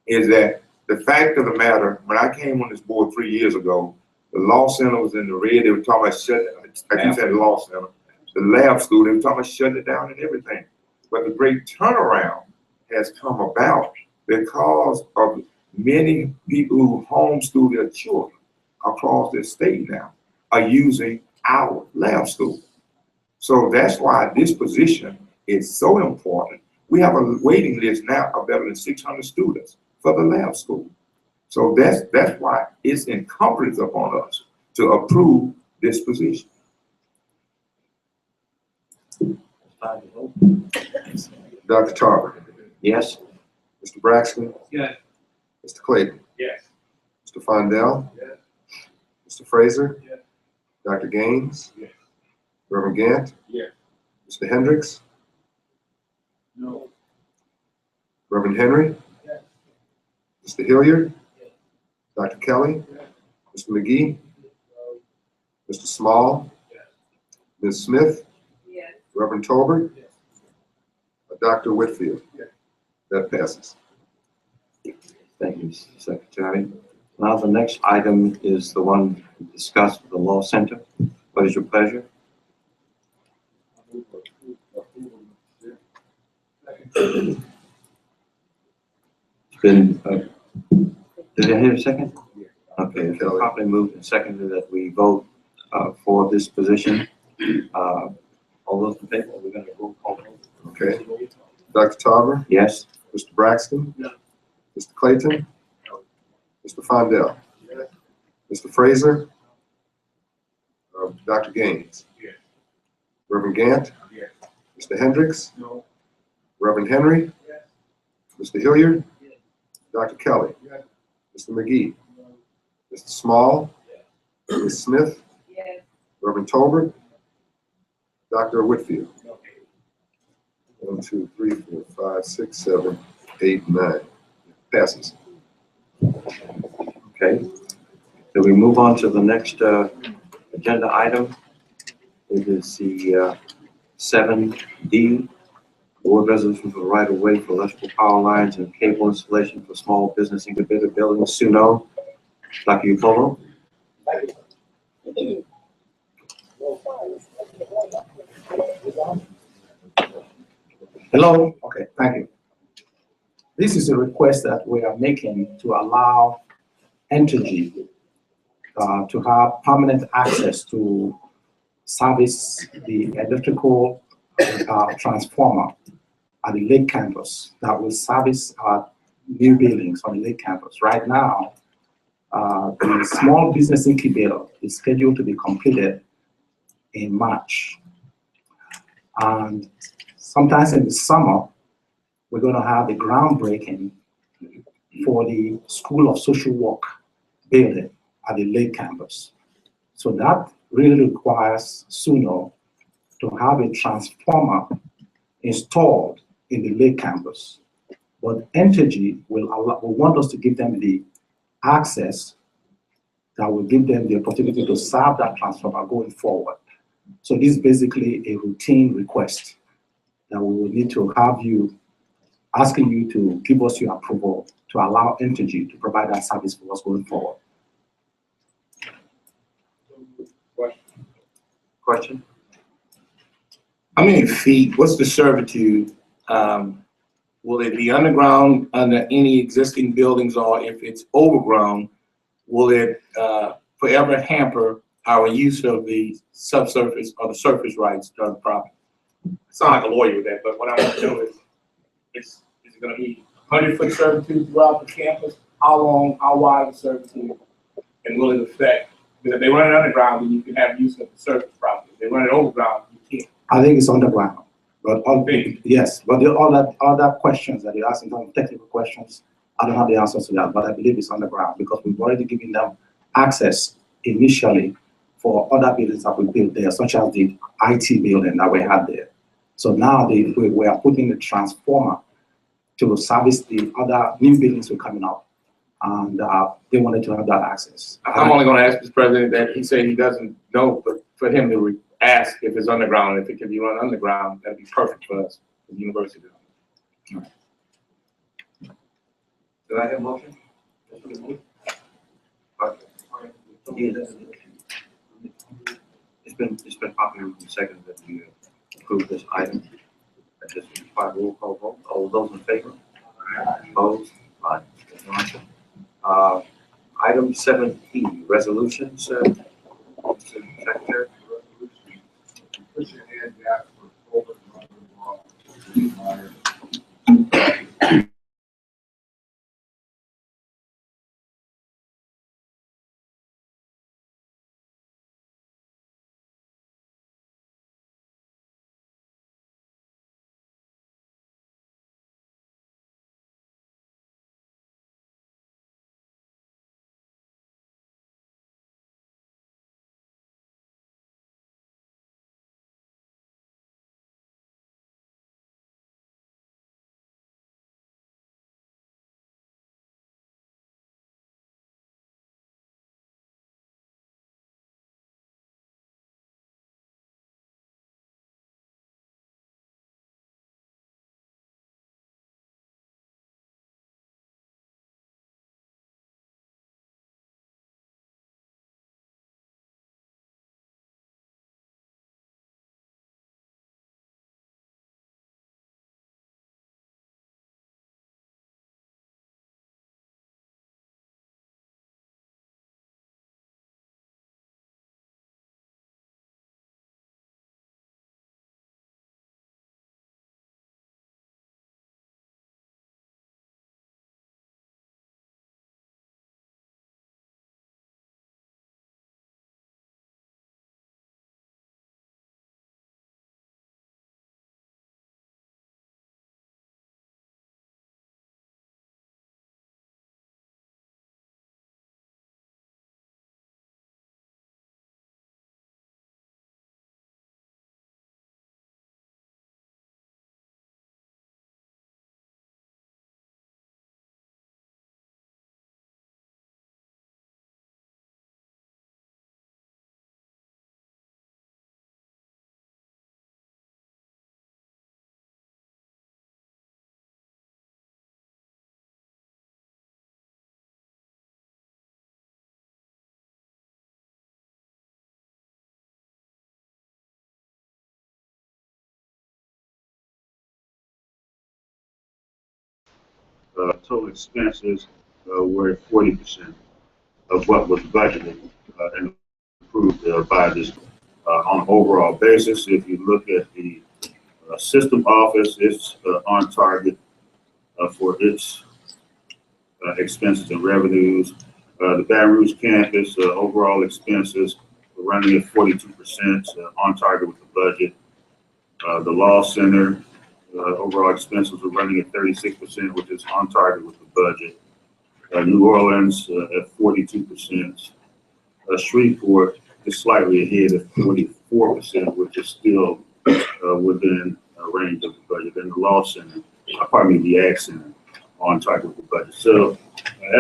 Is that the fact of the matter, when I came on this board 3 years ago, the law center was in the red. They were talking about shutting, like you said, the law center, the lab school, they were talking about shutting it down and everything. But the great turnaround has come about because of many people who homeschool their children across the state now are using our lab school. So that's why this position is so important. We have a waiting list now of better than 600 students for the lab school. So that's why it's incumbent upon us to approve this position. Dr. Tarver. Yes. Mr. Braxton. Yes. Mr. Clayton. Yes. Mr. Fondell. Yes. Mr. Fraser. Yes. Dr. Gaines. Yes. Reverend Gant. Yes. Mr. Hendricks. No. Reverend Henry. Yes. Mr. Hilliard. Yes. Dr. Kelly. Yes. Mr. McGee. Mr. Small. Yes. Ms. Smith. Yes. Reverend Tolbert. Yes. Dr. Whitfield. Yes. That passes. Thank you, Secretary. Now the next item is the one discussed with the Law Center. What is your pleasure? It's been, did I hear a second? Okay, it's been properly moved and seconded that we vote for this position. All those in favor, we're going to roll call. Okay. Dr. Tarver. Yes. Mr. Braxton. No. Mr. Clayton. Mr. Fondell. Mr. Fraser. Dr. Gaines. Yes. Reverend Gant. Yes. Mr. Hendricks. No. Reverend Henry. Yes. Mr. Hilliard. Yes. Dr. Kelly. Yes. Mr. McGee. Mr. Small. Yes. Ms. Smith. Yes. Reverend Tolbert. Dr. Whitfield. No. 1, 2, 3, 4, 5, 6, 7, 8, 9. Passes. Okay. So we move on to the next agenda item. It is the 7D, board resolution for right of way for electrical power lines and cable installation for small business incubator buildings. Suno. Dr. Upolo. Hello. Okay, thank you. This is a request that we are making to allow Entergy to have permanent access to service the electrical transformer at the Lake campus that will service our new buildings on the Lake campus. Right now, the small business incubator is scheduled to be completed in March. And sometimes in the summer, we're going to have the groundbreaking for the School of Social Work building at the Lake campus. So that really requires Suno to have a transformer installed in the Lake campus. But Entergy will want us to give them the access that will give them the opportunity to serve that transformer going forward. So this is basically a routine request that we will need to have you, asking you to give us your approval to allow Entergy to provide that service for us going forward. Question? How many feet, what's the servitude? Will it be underground under any existing buildings, or if it's overground, will it forever hamper our use of the subsurface or the surface rights to the property? I sound like a lawyer with that, but what I want to know is it going to be 100-foot servitude throughout the campus? How long, how wide the servitude? And will it affect, because if they run it underground, then you can have use of the surface property. If they run it overground, you can't. I think it's underground, but yes, but all that questions that you're asking, some technical questions, I don't have the answers to that, but I believe it's underground because we've already given them access initially for other buildings that we built there, such as the IT building that we had there. So now we are putting the transformer to service the other new buildings we're coming up, and they wanted to have that access. I'm only going to ask Mr. President that he said he doesn't know, but for him to ask if it's underground, if it can be run underground, that'd be perfect for us, for the university. Do I have a motion? It's been popular in second that we approve this item. That just require roll call vote. All those in favor? Opposed? Aye. Item 7E, resolutions. Mr. Secretary. Push your hand down for over total expenses were 40% of what was budgeted and approved by this. On an overall basis, if you look at the system office, it's on target for its expenses and revenues. The Baton Rouge campus overall expenses were running at 42%, on target with the budget. The law center overall expenses were running at 36%, which is on target with the budget. New Orleans at 42%. Shreveport is slightly ahead at 44%, which is still within range of the budget. And the law center, the ag center, on target with the budget. So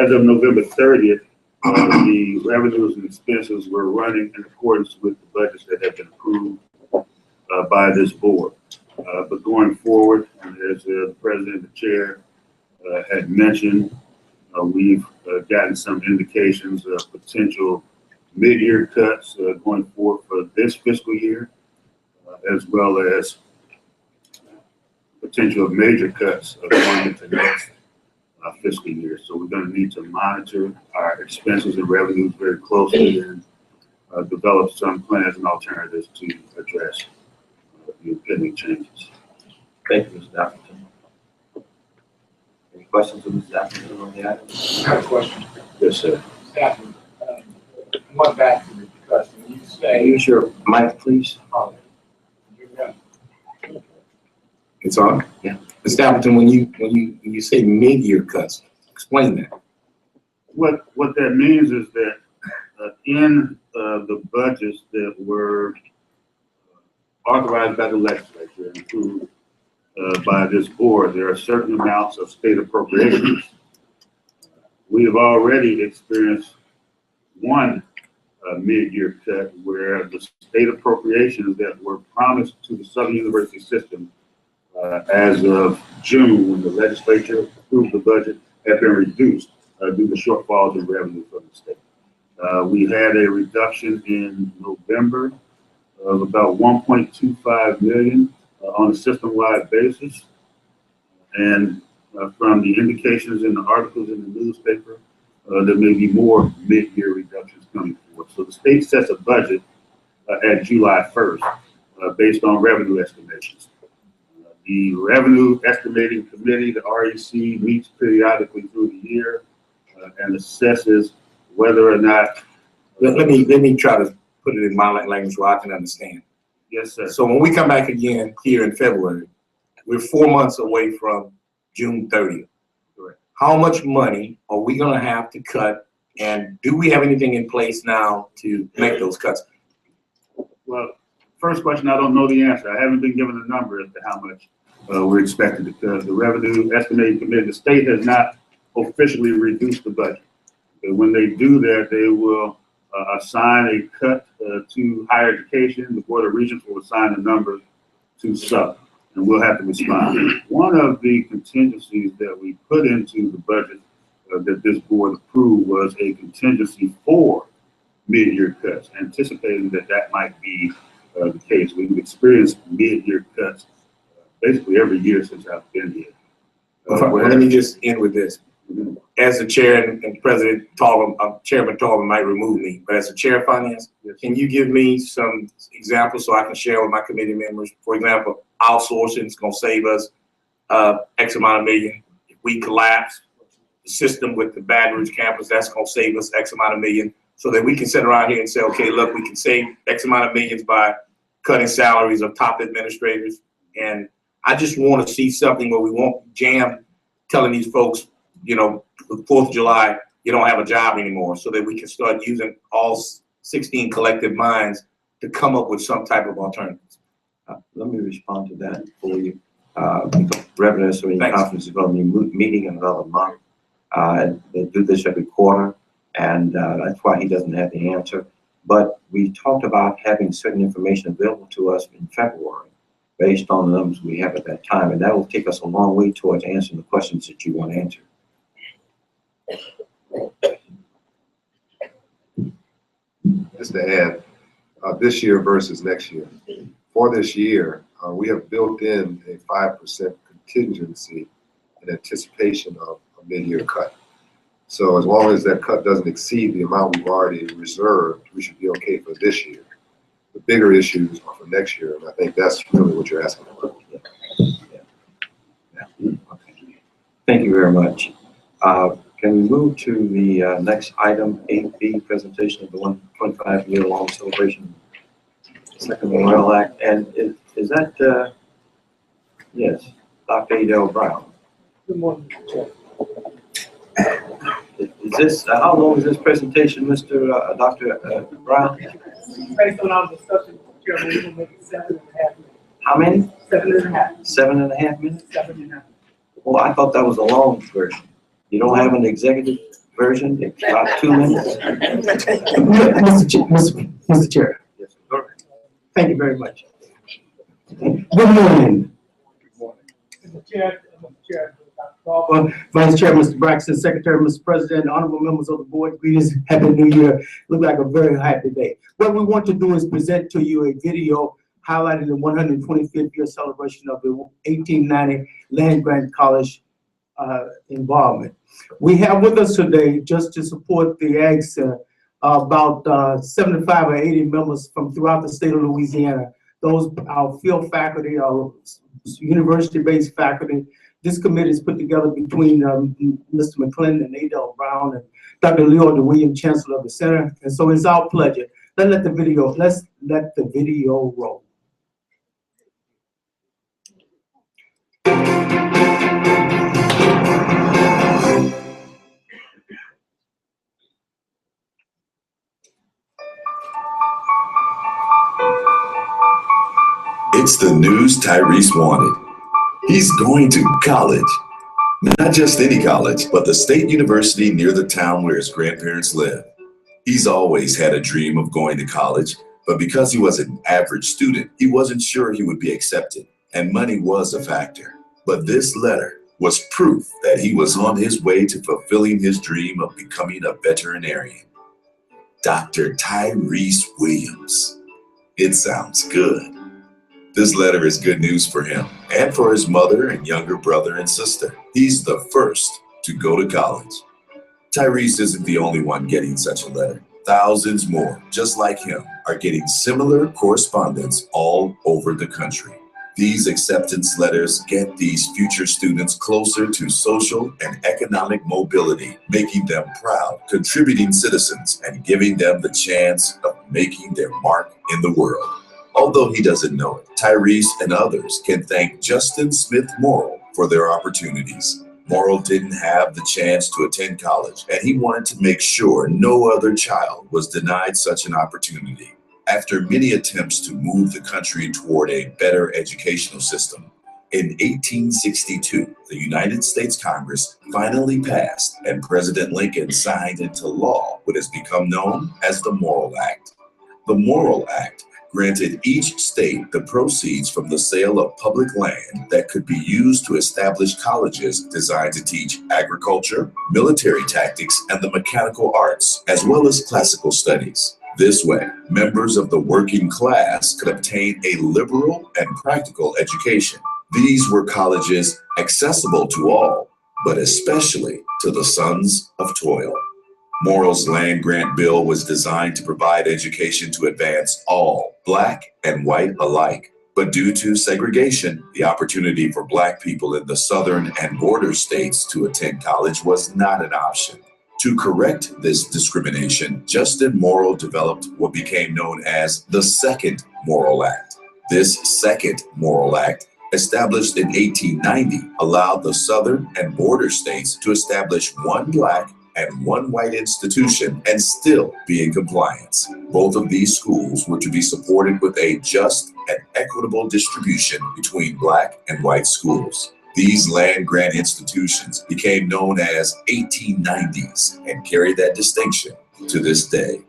as of November 30th, the revenues and expenses were running in accordance with the budgets that have been approved by this board. But going forward, as the president and the chair had mentioned, we've gotten some indications of potential mid-year cuts going forward for this fiscal year, as well as potential of major cuts going into next fiscal year. So we're going to need to monitor our expenses and revenues very closely and develop some plans and alternatives to address the impending changes. Thank you, Mr. Appleton. Any questions of Mr. Appleton on the item? I have a question. Yes, sir. Captain, going back to the discussion, you say. Use your mic, please. It's on? Yeah. Mr. Appleton, when you say mid-year cuts, explain that. What that means is that in the budgets that were authorized by the legislature and approved by this board, there are certain amounts of state appropriations. We have already experienced one mid-year cut where the state appropriations that were promised to the Southern University system as of June, when the legislature approved the budget, have been reduced due to shortfalls in revenue from the state. We had a reduction in November of about 1.25 million on a system-wide basis. And from the indications in the articles in the newspaper, there may be more mid-year reductions coming forward. So the state sets a budget at July 1st based on revenue estimations. The Revenue Estimating Committee, the REC, meets periodically through the year and assesses whether or not. Let me try to put it in my language where I can understand. Yes, sir. So when we come back again here in February, we're 4 months away from June 30th. Correct. How much money are we going to have to cut, and do we have anything in place now to make those cuts? Well, first question, I don't know the answer. I haven't been given a number as to how much we're expected to cut. The Revenue Estimating Committee, the state has not officially reduced the budget. But when they do that, they will assign a cut to higher education. The Board of Regents will assign a number to sub, and we'll have to respond. One of the contingencies that we put into the budget that this board approved was a contingency for mid-year cuts, anticipating that that might be the case. We've experienced mid-year cuts basically every year since I've been here. Well, let me just end with this. As the chair and President Tallman, Chairman Tallman might remove me, but as the chair of finance, can you give me some examples so I can share with my committee members? For example, outsourcing is going to save us X amount of million. If we collapse the system with the Baton Rouge campus, that's going to save us X amount of million, so that we can sit around here and say, okay, look, we can save X amount of millions by cutting salaries of top administrators. And I just want to see something where we won't jam telling these folks, you know, the 4th of July, you don't have a job anymore, so that we can start using all 16 collective minds to come up with some type of alternatives. Let me respond to that for you. Revenue Estimating Conference is going to be meeting in another month. They do this every quarter, and that's why he doesn't have the answer. But we talked about having certain information available to us in February based on the numbers we have at that time, and that will take us a long way towards answering the questions that you want answered. Just to add, this year versus next year. For this year, we have built in a 5% contingency in anticipation of a mid-year cut. So as long as that cut doesn't exceed the amount we've already reserved, we should be okay for this year. The bigger issues are for next year, and I think that's really what you're asking about. Okay. Thank you very much. Can we move to the next item, 8B, presentation of the 125-year-long celebration, Second Memorial Act, and is that, yes, Dr. Adele Brown? Good morning, Chair. Is this, how long is this presentation, Mr. Dr. Brown? Based on our discussion, Chairman, we will make it 7.5 minutes. How many? 7.5. 7.5 minutes? 7.5. Well, I thought that was a long version. You don't have an executive version? It's about 2 minutes? Mr. Chair, Yes, sir. thank you very much. Good morning. Mr. Chair, Vice Chair, Mr. Braxton, Secretary, Mr. President, honorable members of the board, greetings, happy new year. Look like a very happy day. What we want to do is present to you a video highlighting the 125th year celebration of the 1890 Land Grant College involvement. We have with us today, just to support the Ag Center, about 75 or 80 members from throughout the state of Louisiana. Those, our field faculty, our university-based faculty. This committee is put together between Mr. McClendon and Adele Brown and Dr. Leo DeWilliam, Chancellor of the Center. And so it's our pleasure. Let's let the video roll. It's the news Tyrese wanted. He's going to college. Not just any college, but the state university near the town where his grandparents live. He's always had a dream of going to college, but because he was an average student, he wasn't sure he would be accepted, and money was a factor. But this letter was proof that he was on his way to fulfilling his dream of becoming a veterinarian. Dr. Tyrese Williams. It sounds good. This letter is good news for him and for his mother and younger brother and sister. He's the first to go to college. Tyrese isn't the only one getting such a letter. Thousands more, just like him, are getting similar correspondence all over the country. These acceptance letters get these future students closer to social and economic mobility, making them proud, contributing citizens, and giving them the chance of making their mark in the world. Although he doesn't know it, Tyrese and others can thank Justin Smith Morrill for their opportunities. Morrill didn't have the chance to attend college, and he wanted to make sure no other child was denied such an opportunity. After many attempts to move the country toward a better educational system, in 1862, the United States Congress finally passed and President Lincoln signed into law what has become known as the Morrill Act. The Morrill Act granted each state the proceeds from the sale of public land that could be used to establish colleges designed to teach agriculture, military tactics, and the mechanical arts, as well as classical studies. This way, members of the working class could obtain a liberal and practical education. These were colleges accessible to all, but especially to the sons of toil. Morrill's land grant bill was designed to provide education to advance all, Black and white alike. But due to segregation, the opportunity for Black people in the southern and border states to attend college was not an option. To correct this discrimination, Justin Morrill developed what became known as the Second Morrill Act. This Second Morrill Act, established in 1890, allowed the southern and border states to establish one Black and one white institution and still be in compliance. Both of these schools were to be supported with a just and equitable distribution between Black and white schools. These land grant institutions became known as 1890s and carry that distinction to this day.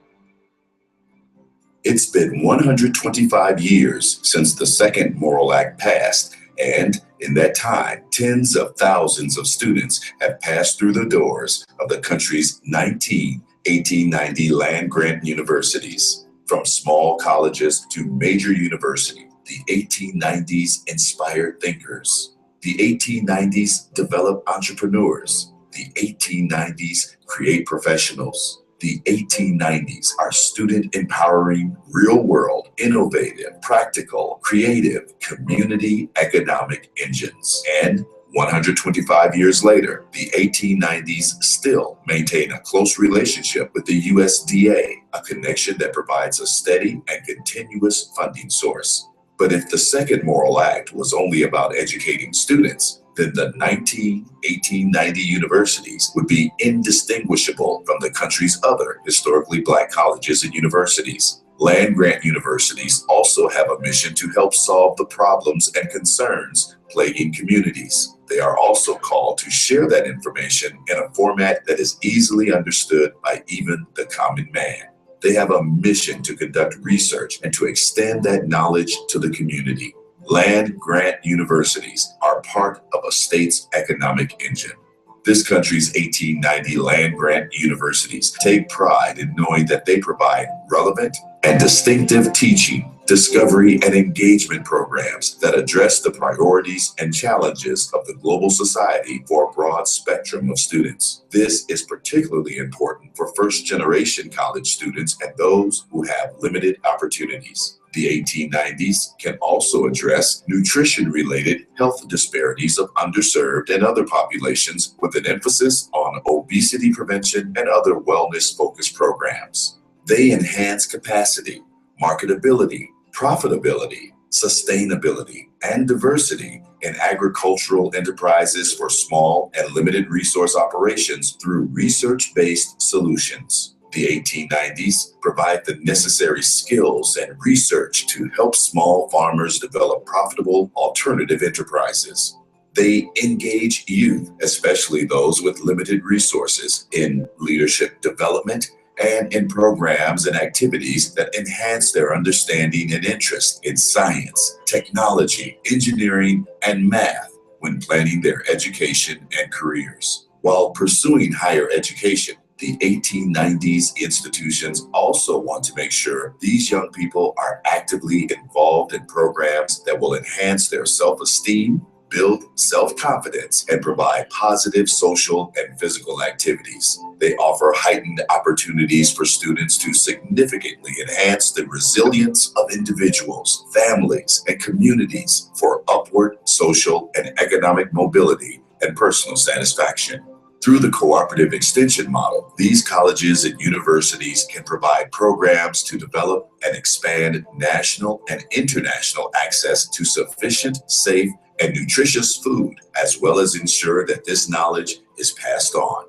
It's been 125 years since the Second Morrill Act passed, and in that time, tens of thousands of students have passed through the doors of the country's 19 1890 land grant universities. From small colleges to major universities, the 1890s inspired thinkers. The 1890s developed entrepreneurs. The 1890s create professionals. The 1890s are student empowering, real world, innovative, practical, creative, community economic engines. And 125 years later, the 1890s still maintain a close relationship with the USDA, a connection that provides a steady and continuous funding source. But if the Second Morrill Act was only about educating students, then the 1890 universities would be indistinguishable from the country's other historically Black colleges and universities. Land grant universities also have a mission to help solve the problems and concerns plaguing communities. They are also called to share that information in a format that is easily understood by even the common man. They have a mission to conduct research and to extend that knowledge to the community. Land-grant universities are part of a state's economic engine. This country's 1890 land-grant universities take pride in knowing that they provide relevant and distinctive teaching, discovery, and engagement programs that address the priorities and challenges of the global society for a broad spectrum of students. This is particularly important for first-generation college students and those who have limited opportunities. The 1890s can also address nutrition-related health disparities of underserved and other populations with an emphasis on obesity prevention and other wellness-focused programs. They enhance capacity, marketability, profitability, sustainability, and diversity in agricultural enterprises for small and limited resource operations through research-based solutions. The 1890s provide the necessary skills and research to help small farmers develop profitable alternative enterprises. They engage youth, especially those with limited resources, in leadership development and in programs and activities that enhance their understanding and interest in science, technology, engineering, and math when planning their education and careers. While pursuing higher education, the 1890s institutions also want to make sure these young people are actively involved in programs that will enhance their self-esteem, build self-confidence, and provide positive social and physical activities. They offer heightened opportunities for students to significantly enhance the resilience of individuals, families, and communities for upward social and economic mobility and personal satisfaction. Through the cooperative extension model, these colleges and universities can provide programs to develop and expand national and international access to sufficient, safe, and nutritious food, as well as ensure that this knowledge is passed on.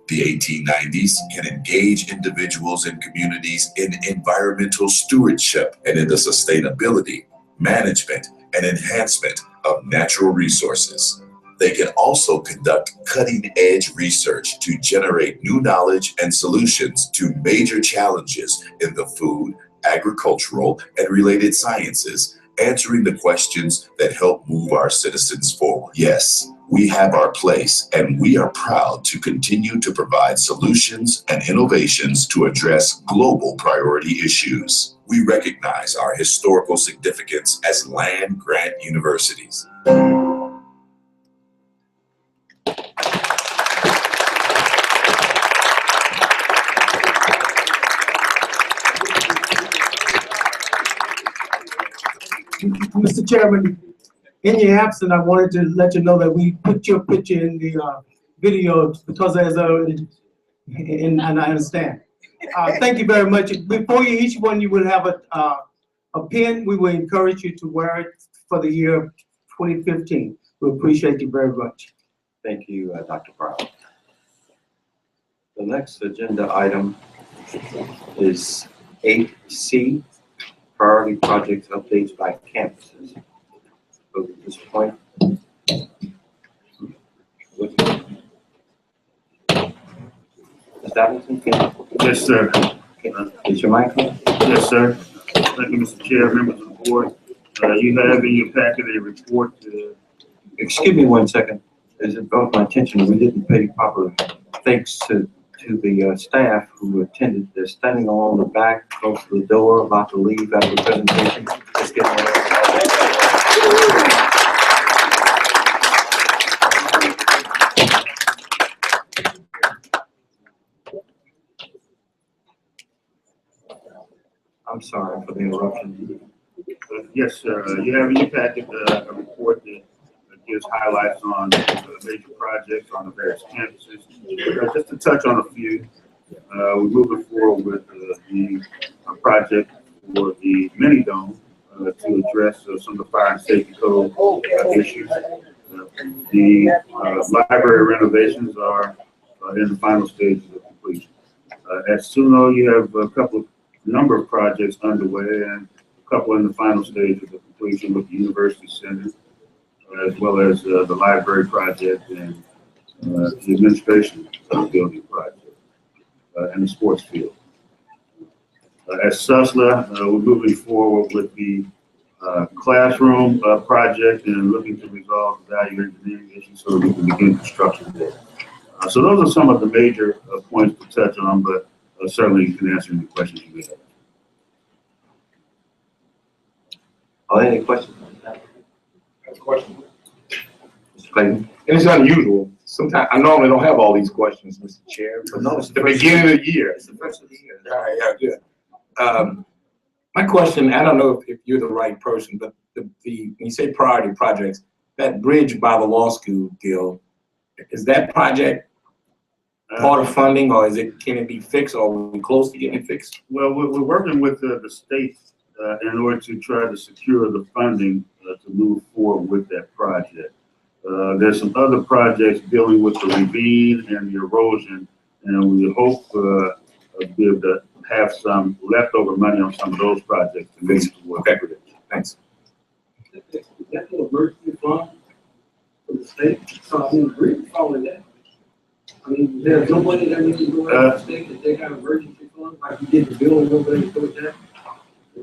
The 1890s can engage individuals and communities in environmental stewardship and in the sustainability, management, and enhancement of natural resources. They can also conduct cutting-edge research to generate new knowledge and solutions to major challenges in the food, agricultural, and related sciences, answering the questions that help move our citizens forward. Yes, we have our place, and we are proud to continue to provide solutions and innovations to address global priority issues. We recognize our historical significance as land-grant universities. Mr. Chairman, in your absence, I wanted to let you know that we put your picture in the video because and I understand. Thank you very much. Before you, each one, you will have a pin. We will encourage you to wear it for the year 2015. We appreciate you very much. Thank you, Dr. Brown. The next agenda item is 8C, priority projects updates by campuses. So at this point, Yes, sir. Is your mic on? Yes, sir. Thank you, Mr. Chair, members of the board. You have in your packet a report. Excuse me one second. It brought my attention that we didn't pay proper thanks to the staff who attended. They're standing along the back, close to the door, about to leave after the presentation. Let's get on. I'm sorry for the interruption. Yes, sir. You have in your packet a report that gives highlights on major projects on the various campuses. Just to touch on a few, we're moving forward with the project for the mini dome to address some of the fire and safety code issues. The library renovations are in the final stages of completion. At Suno, you have a number of projects underway and a couple in the final stages of completion with the University Center, as well as the library project and the administration building project and the sports field. At Susla, we're moving forward with the classroom project and looking to resolve the value engineering issue so that we can begin construction there. So those are some of the major points to touch on, but certainly you can answer any questions you may have. Are there any questions? Question. Mr. Clayton? And it's unusual. Sometimes, I normally don't have all these questions, Mr. Chair, but no, it's the beginning of the year. It's the first of the year. Yeah, good. My question, I don't know if you're the right person, but when you say priority projects, that bridge by the law school deal, is that project part of funding, or can it be fixed, or are we close to getting it fixed? Well, we're working with the state in order to try to secure the funding to move forward with that project. There's some other projects dealing with the ravine and the erosion, and we hope to be able to have some leftover money on some of those projects to move toward. Okay, thanks. Is that an emergency fund for the state? So I mean, we're following that. I mean, there's no money that we can go out to the state that they have emergency funds, like we did the building over there, so that.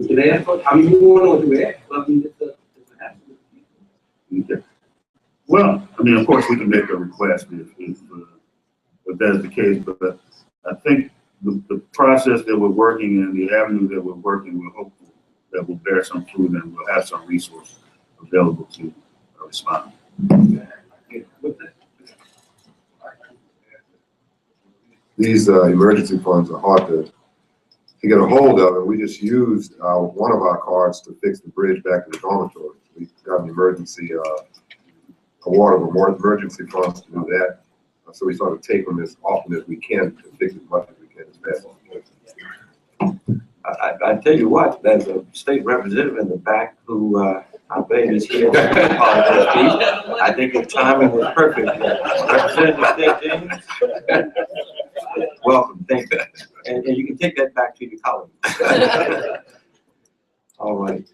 Did they ask for, I mean, you want to know what we ask, but I mean, it's a absolute. Okay. Well, I mean, of course, we can make a request if that's the case, but I think the process that we're working in, the avenue that we're working, we're hopeful that will bear some fruit and we'll have some resources available to respond. These emergency funds are hard to get a hold of, and we just used one of our cards to fix the bridge back to the dormitory. We got an emergency award of emergency funds to do that. So we sort of take them as often as we can to fix as much as we can as fast as we can. I tell you what, there's a state representative in the back who I believe is here. I think the timing was perfect. Representative James, welcome, thank you. And you can take that back to your colleagues. All right.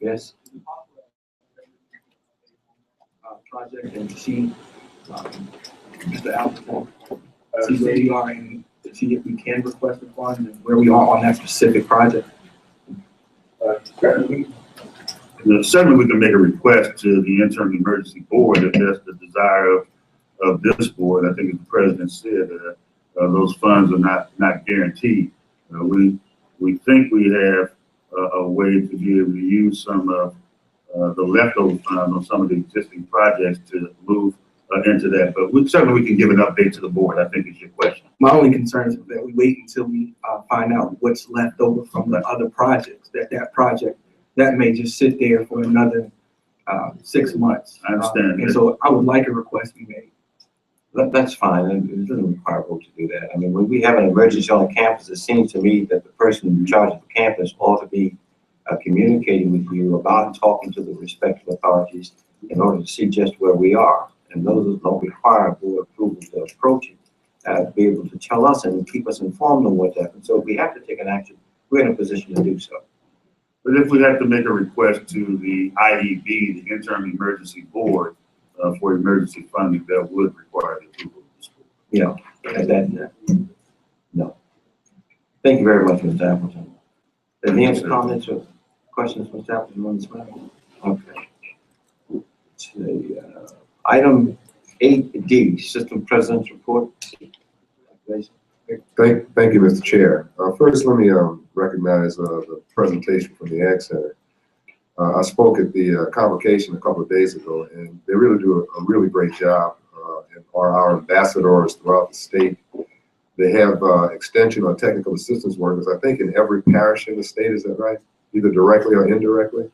Yes. Project and see the applicant, see where we are and see if we can request a fund and where we are on that specific project. Certainly we can make a request to the interim emergency board if that's the desire of this board. I think as the president said, those funds are not guaranteed. We think we have a way to be able to use some of the leftover funds on some of the existing projects to move into that. But we can give an update to the board, I think is your question. My only concern is that we wait until we find out what's left over from the other projects, that project, that may just sit there for another 6 months. I understand. And so I would like a request be made. That's fine, and it doesn't require a vote to do that. I mean, when we have an emergency on campus, it seems to me that the person in charge of the campus ought to be communicating with you about talking to the respective authorities in order to see just where we are. And those don't require board approval to approach it, be able to tell us and keep us informed on what's happened. So if we have to take an action, we're in a position to do so. But if we have to make a request to the IEB, the interim emergency board, for emergency funding, that would require the approval of this board. Yeah, no. Thank you very much, Mr. Appleton. Any other comments or questions, Mr. Appleton, on this matter? Okay. Item 8D, System President's Report. Thank you, Mr. Chair. First, let me recognize the presentation from the Ag Center. I spoke at the convocation a couple of days ago, and they really do a really great job, and are our ambassadors throughout the state. They have extension or technical assistance workers, I think, in every parish in the state, is that right? Either directly or indirectly.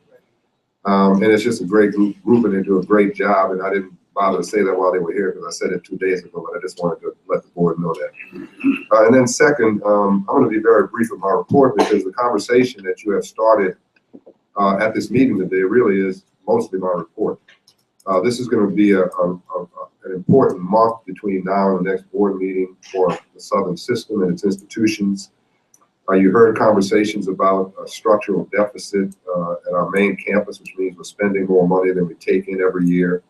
And it's just a great group, and they do a great job, and I didn't bother to say that while they were here because I said it 2 days ago, but I just wanted to let the board know that. And then second, I'm going to be very brief with my report because the conversation that you have started at this meeting today really is mostly my report. This is going to be an important month between now and the next board meeting for the Southern system and its institutions. You heard conversations about a structural deficit at our main campus, which means we're spending more money than we take in every year.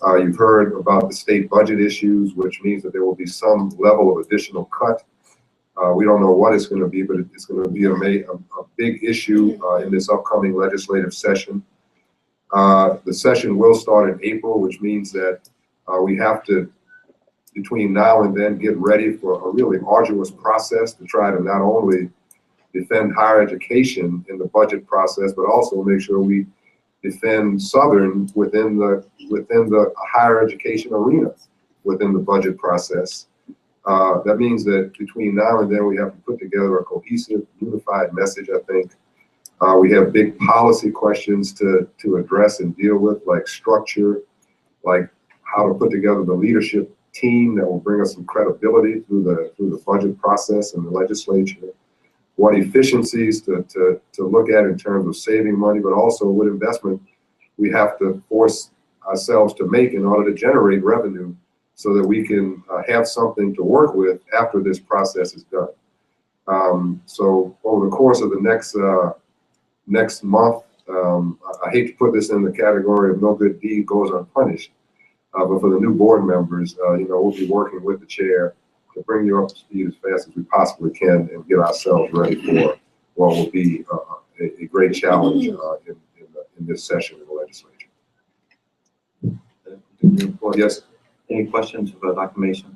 You've heard about the state budget issues, which means that there will be some level of additional cut We don't know what it's going to be, but it's going to be a big issue in this upcoming legislative session. The session will start in April, which means that we have to, between now and then, get ready for a really arduous process to try to not only defend higher education in the budget process, but also make sure we defend Southern within the higher education arena within the budget process. That means that between now and then, we have to put together a cohesive, unified message, I think. We have big policy questions to address and deal with, like structure, like how to put together the leadership team that will bring us some credibility through the budget process and the legislature. What efficiencies to look at in terms of saving money, but also what investment we have to force ourselves to make in order to generate revenue so that we can have something to work with after this process is done. So over the course of the next month, I hate to put this in the category of no good deed goes unpunished, but for the new board members, we'll be working with the chair to bring you up to speed as fast as we possibly can and get ourselves ready for what will be a great challenge in this session of the legislature. Yes. Any questions about Dr. Mason?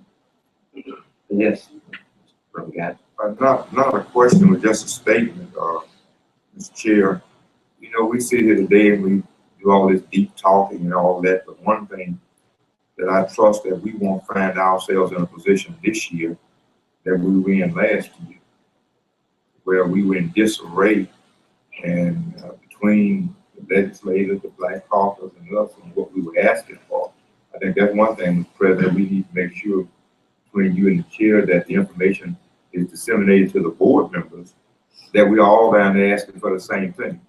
Yes. Not a question, but just a statement, Mr. Chair. We sit here today and we do all this deep talking and all that, but one thing that I trust that we won't find ourselves in a position this year that we were in last year, where we were in disarray, and between the legislators, the Black Caucus, and us, and what we were asking for. I think that's one thing, Mr. President, we need to make sure between you and the chair that the information is disseminated to the board members, that we are all down there asking for the same thing.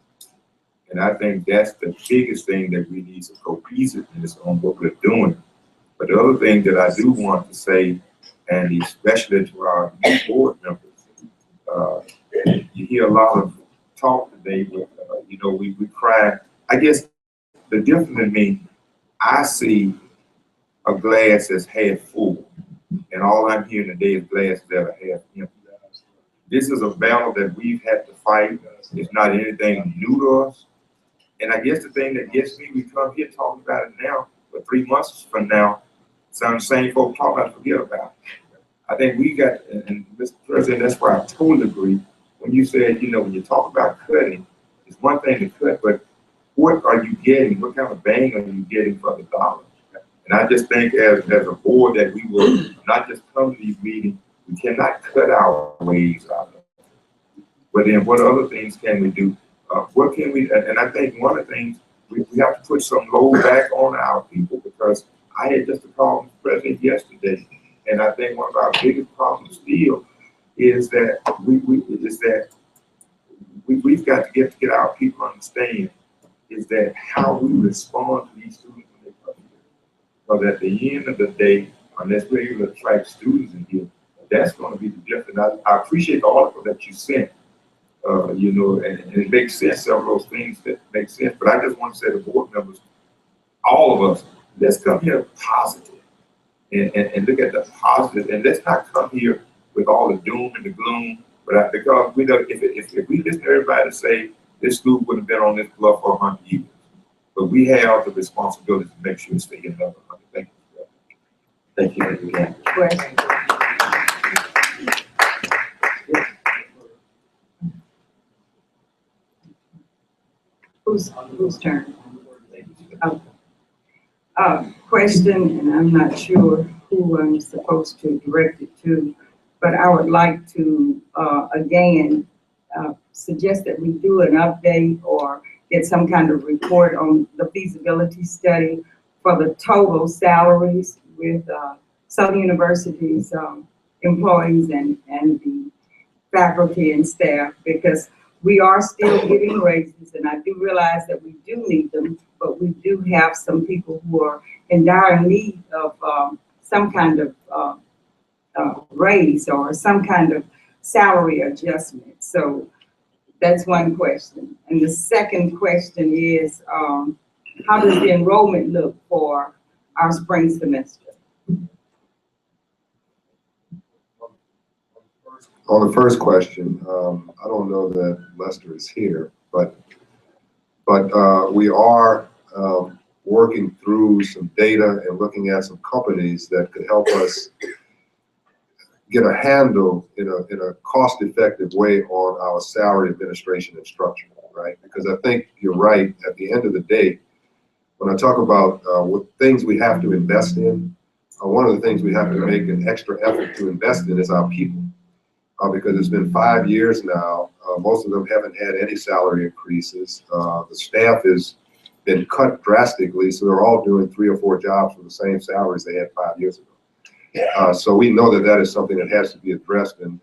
And I think that's the biggest thing, that we need some cohesiveness on what we're doing. But the other thing that I do want to say, and especially to our new board members, you hear a lot of talk today with, we cry. I guess the difference in me, I see a glass that's half full, and all I'm hearing today is glass that are half empty. This is a battle that we've had to fight. It's not anything new to us. And I guess the thing that gets me, we come here talking about it now, but 3 months from now, some same folks talk about it, forget about it. I think we got, and Mr. President, that's why I totally agree. When you said, when you talk about cutting, it's one thing to cut, but what are you getting? What kind of bang are you getting for the dollar? And I just think as a board that we will not just come to these meetings, we cannot cut our ways out of it. But then what other things can we do? What can we, and I think one of the things, we have to put some load back on our people, because I had just a call with the president yesterday, and I think one of our biggest problems still is that we've got to get our people to understand is that how we respond to these students when they come here. Because at the end of the day, unless we're able to attract students in here, that's going to be the difference. I appreciate the article that you sent, and it makes sense, several of those things that make sense, but I just want to say to board members, all of us, let's come here positive and look at the positive, and let's not come here with all the doom and the gloom, but because we know if we listen to everybody say this school would have been on this bluff for 100 years, but we have the responsibility to make sure it's stay another 100. Thank you. Thank you again. Whose turn? Question, and I'm not sure who I'm supposed to direct it to, but I would like to again suggest that we do an update or get some kind of report on the feasibility study for the total salaries with Southern University's employees and the faculty and staff, because we are still getting raises, and I do realize that we do need them, but we do have some people who are in dire need of some kind of raise or some kind of salary adjustment. So that's one question. And the second question is, how does the enrollment look for our spring semester? On the first question, I don't know that Lester is here, but we are working through some data and looking at some companies that could help us get a handle in a cost-effective way on our salary administration and structure, right? Because I think you're right. At the end of the day, when I talk about what things we have to invest in, one of the things we have to make an extra effort to invest in is our people. Because it's been 5 years now, most of them haven't had any salary increases. The staff has been cut drastically, so they're all doing 3 or 4 jobs for the same salaries they had 5 years ago. So we know that that is something that has to be addressed, and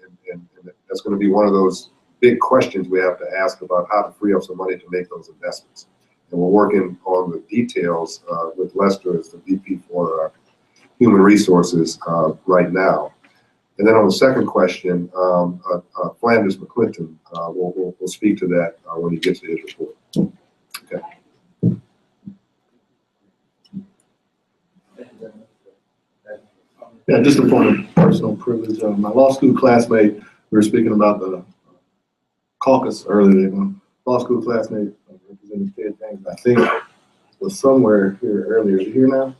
that's going to be one of those big questions we have to ask about how to free up some money to make those investments. And we're working on the details with Lester as the VP for Human Resources right now. And then on the second question, Flanders McClinton will speak to that when he gets to his report. Okay. Yeah, just a point of personal privilege. My law school classmate, we were speaking about the caucus earlier. My law school classmate, Representative Ted James, I think, was somewhere here earlier. Is he here now?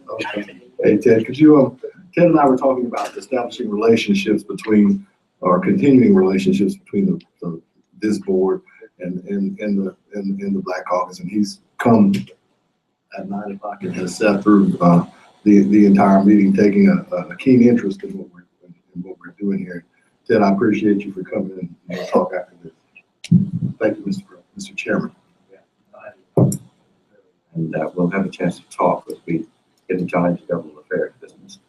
Okay. Hey, Ted, could you, Ted and I were talking about establishing relationships between, or continuing relationships between this board and the Black Caucus, and he's come at 9 o'clock and has sat through the entire meeting, taking a keen interest in what we're doing here. Ted, I appreciate you for coming in and we'll talk after this. Thank you, Mr. Chairman. And we'll have a chance to talk as we get into Challenge Government Affairs business.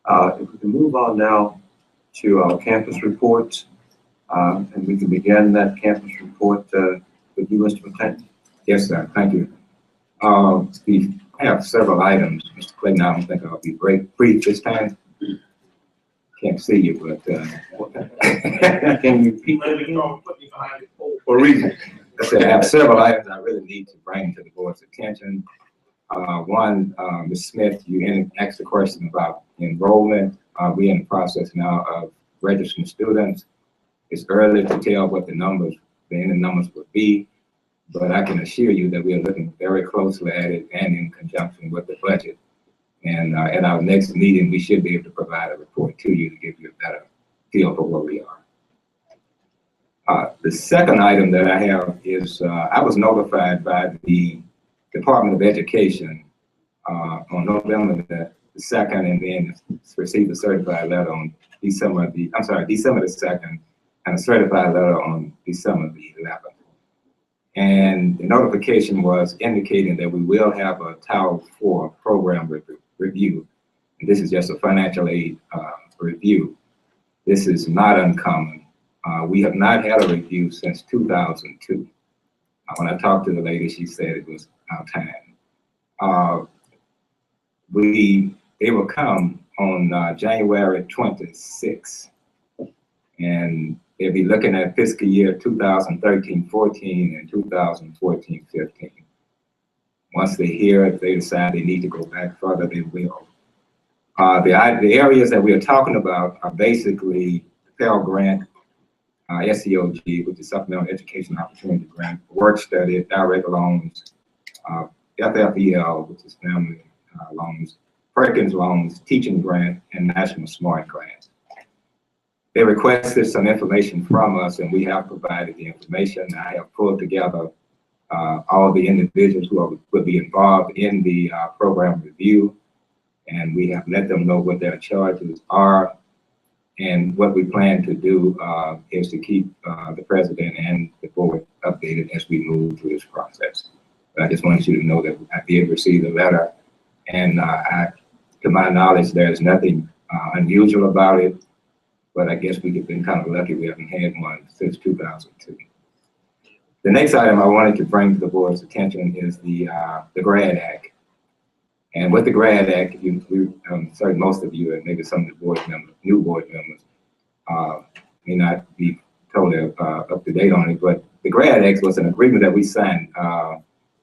If we can move on now to our campus reports, and we can begin that campus report with you, Mr. McClinton. Yes, sir. Thank you. We have several items, Mr. Clayton. I don't think I'll be brief this time. Can't see you, but can you repeat that again? For a reason. I said I have several items I really need to bring to the board's attention. One, Ms. Smith, you asked a question about enrollment. We're in the process now of registering students. It's early to tell what the ending numbers would be, but I can assure you that we are looking very closely at it and in conjunction with the budget. And at our next meeting, we should be able to provide a report to you to give you a better feel for where we are. The second item that I have is I was notified by the Department of Education on November the 2nd, and then received a certified letter on December the 2nd, and a certified letter on December the 11th. And the notification was indicating that we will have a Title IV program review. And this is just a financial aid review. This is not uncommon. We have not had a review since 2002. When I talked to the lady, she said it was our time. They will come on January 26th, and they'll be looking at fiscal year 2013-14 and 2014-15. Once they hear it, they decide they need to go back further, they will. The areas that we are talking about are basically Pell Grant, SEOG, which is Supplemental Education Opportunity Grant, work study, direct loans, FFEL, which is family loans, Perkins loans, teaching grant, and National SMART grants. They requested some information from us, and we have provided the information. I have pulled together all the individuals who will be involved in the program review, and we have let them know what their charges are. And what we plan to do is to keep the president and the board updated as we move through this process. But I just wanted you to know that I did receive the letter, and to my knowledge, there's nothing unusual about it, but I guess we've been kind of lucky we haven't had one since 2002. The next item I wanted to bring to the board's attention is the GRAD Act. And with the GRAD Act, sorry, most of you, and maybe some of the board members, new board members, may not be totally up to date on it, but the GRAD Act was an agreement that we signed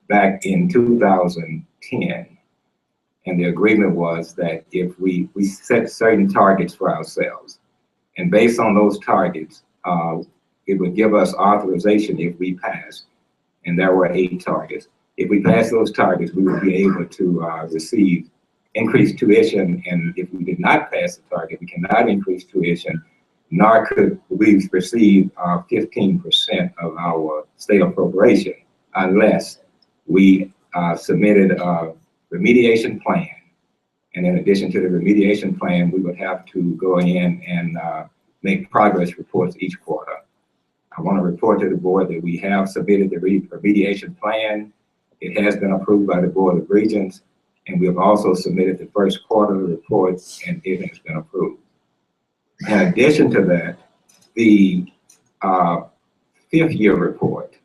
back in 2010. And the agreement was that if we set certain targets for ourselves, And based on those targets, it would give us authorization if we pass, and there were 8 targets. If we pass those targets, we would be able to receive increased tuition, and if we did not pass the target, we cannot increase tuition, nor could we receive 15% of our state appropriation unless we submitted a remediation plan. And in addition to the remediation plan, we would have to go in and make progress reports each quarter. I want to report to the board that we have submitted the remediation plan. It has been approved by the Board of Regents, and we have also submitted the first quarterly reports, and it has been approved. In addition to that, the 5th year report,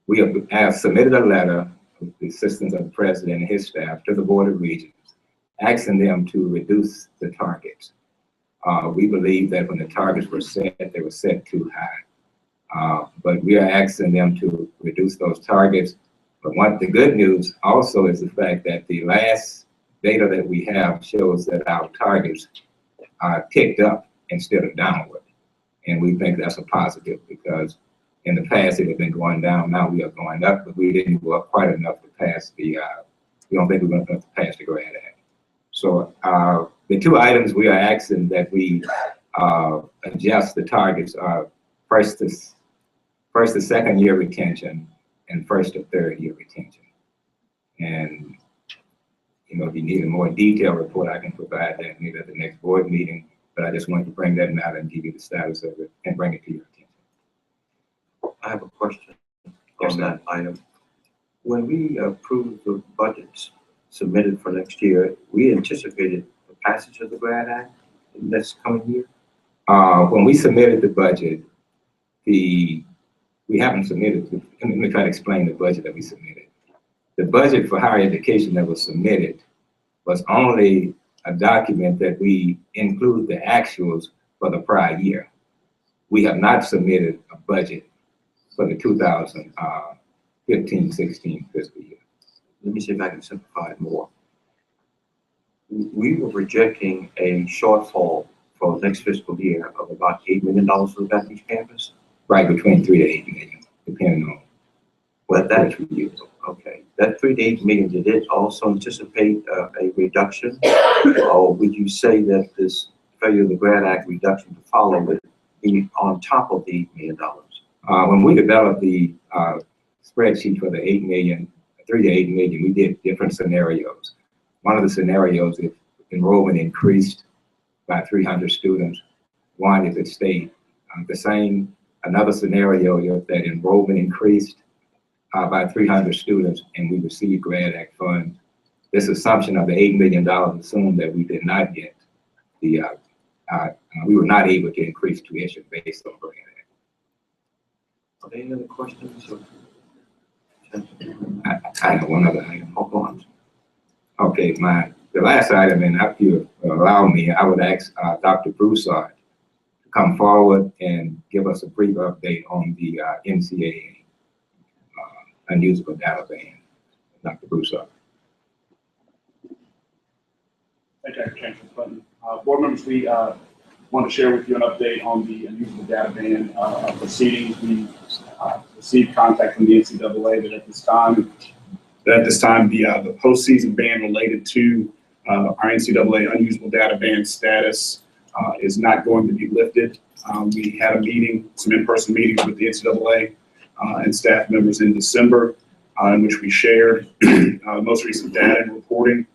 we have submitted a letter with the assistance of the president and his staff to the Board of Regents, asking them to reduce the targets. We believe that when the targets were set, they were set too high. But we are asking them to reduce those targets. But the good news also is the fact that the last data that we have shows that our targets are ticked up instead of downward. And we think that's a positive because in the past it had been going down, now we are going up, but we didn't go up quite enough to pass the, we don't think we're going to pass the GRAD Act. So the 2 items we are asking that we adjust the targets are first to 2nd year retention and 1st to 3rd year retention. And, you know, if you need a more detailed report, I can provide that maybe at the next board meeting, but I just wanted to bring that out and give you the status of it and bring it to your attention. I have a question on that item. When we approved the budgets submitted for next year, we anticipated the passage of the GRAD Act in this coming year? When we submitted the budget, we haven't submitted, let me try to explain the budget that we submitted. The budget for higher education that was submitted was only a document that we include the actuals for the prior year. We have not submitted a budget for the 2015-16 fiscal year. Let me see if I can simplify it more. We were projecting a shortfall for next fiscal year of about $8 million for the Baton campus. Right, between 3 to 8 million, depending on what that okay. That 3 to 8 million, did it also anticipate a reduction? Or would you say that this failure of the GRAD Act reduction to follow would be on top of the $8 million? When we developed the spreadsheet for the 8 million, 3 to 8 million, we did different scenarios. One of the scenarios, if enrollment increased by 300 students, one, if it stayed the same. Another scenario, if that enrollment increased by 300 students and we received GRAD Act funds. This assumption of the $8 million assumed that we did not get the, we were not able to increase tuition based on GRAD Act. Are there any other questions? I have one other item. Oh, go on. Okay, the last item, and if you allow me, I would ask Dr. Broussard to come forward and give us a brief update on the NCAA unusable data ban. Dr. Broussard. Thank you, Chancellor Clinton. Board members, we want to share with you an update on the unusable data ban proceedings. We received contact from the NCAA that at this time, the postseason ban related to our NCAA unusable data ban status is not going to be lifted. We had a meeting, some in-person meetings with the NCAA and staff members in December, in which we shared most recent data and reporting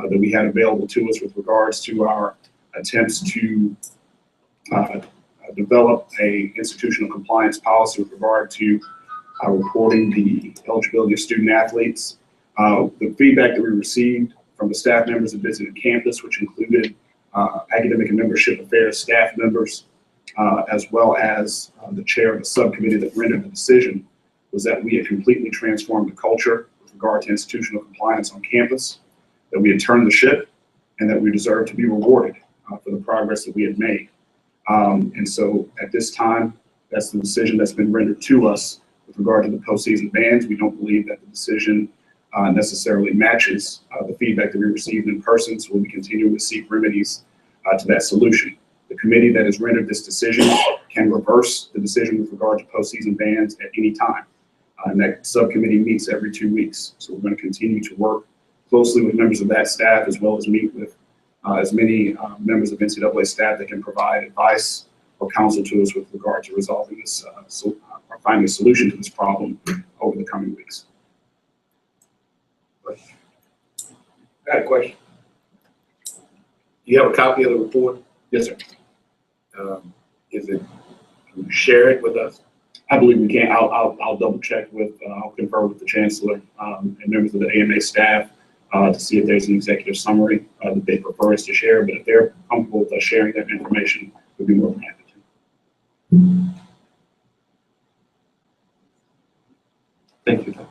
that we had available to us with regards to our attempts to develop a institutional compliance policy with regard to reporting the eligibility of student athletes. The feedback that we received from the staff members that visited campus, which included academic and membership affairs staff members, as well as the chair of the subcommittee that rendered the decision, was that we had completely transformed the culture with regard to institutional compliance on campus, that we had turned the ship, and that we deserved to be rewarded for the progress that we had made. And so at this time, that's the decision that's been rendered to us with regard to the postseason bans. We don't believe that the decision necessarily matches the feedback that we received in person, so we'll be continuing to seek remedies to that solution. The committee that has rendered this decision can reverse the decision with regard to postseason bans at any time. And that subcommittee meets every 2 weeks. So we're going to continue to work closely with members of that staff, as well as meet with as many members of NCAA staff that can provide advice or counsel to us with regard to resolving this, or finding a solution to this problem over the coming weeks. I got a question. Do you have a copy of the report? Yes, sir. Is it, can you share it with us? I believe we can. I'll double check with, I'll confer with the chancellor and members of the AMA staff to see if there's an executive summary that they prefer us to share. But if they're comfortable with us sharing that information, we'd be more than happy to. Thank you, Dr.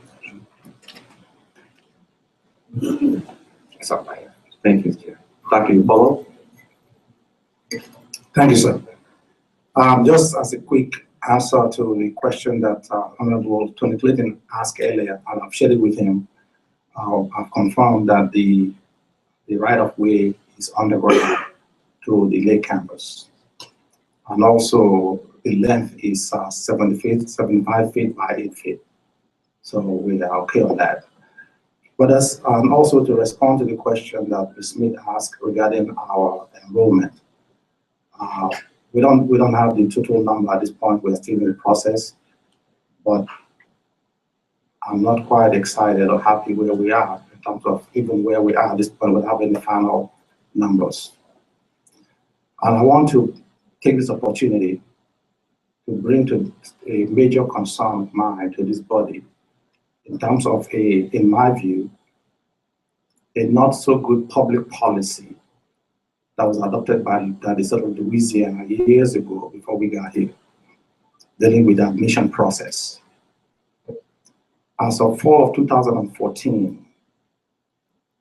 That's all I have. Thank you, Chair. Dr. Yubolo? Thank you, sir. Just as a quick answer to the question that Honorable Tony Clayton asked earlier, and I've shared it with him. I've confirmed that the right-of-way is underground to the lake campus. And also the length is 70 feet, 75 feet by 8 feet. So we are okay on that. But as also to respond to the question that Ms. Smith asked regarding our enrollment, we don't have the total number at this point. We're still in the process, but I'm not quite excited or happy where we are in terms of even where we are at this point without any final numbers. And I want to take this opportunity to bring to a major concern of mine to this body in terms of in my view, a not so good public policy that was adopted by the state of Louisiana years ago before we got here, dealing with the admission process. As of fall of 2014,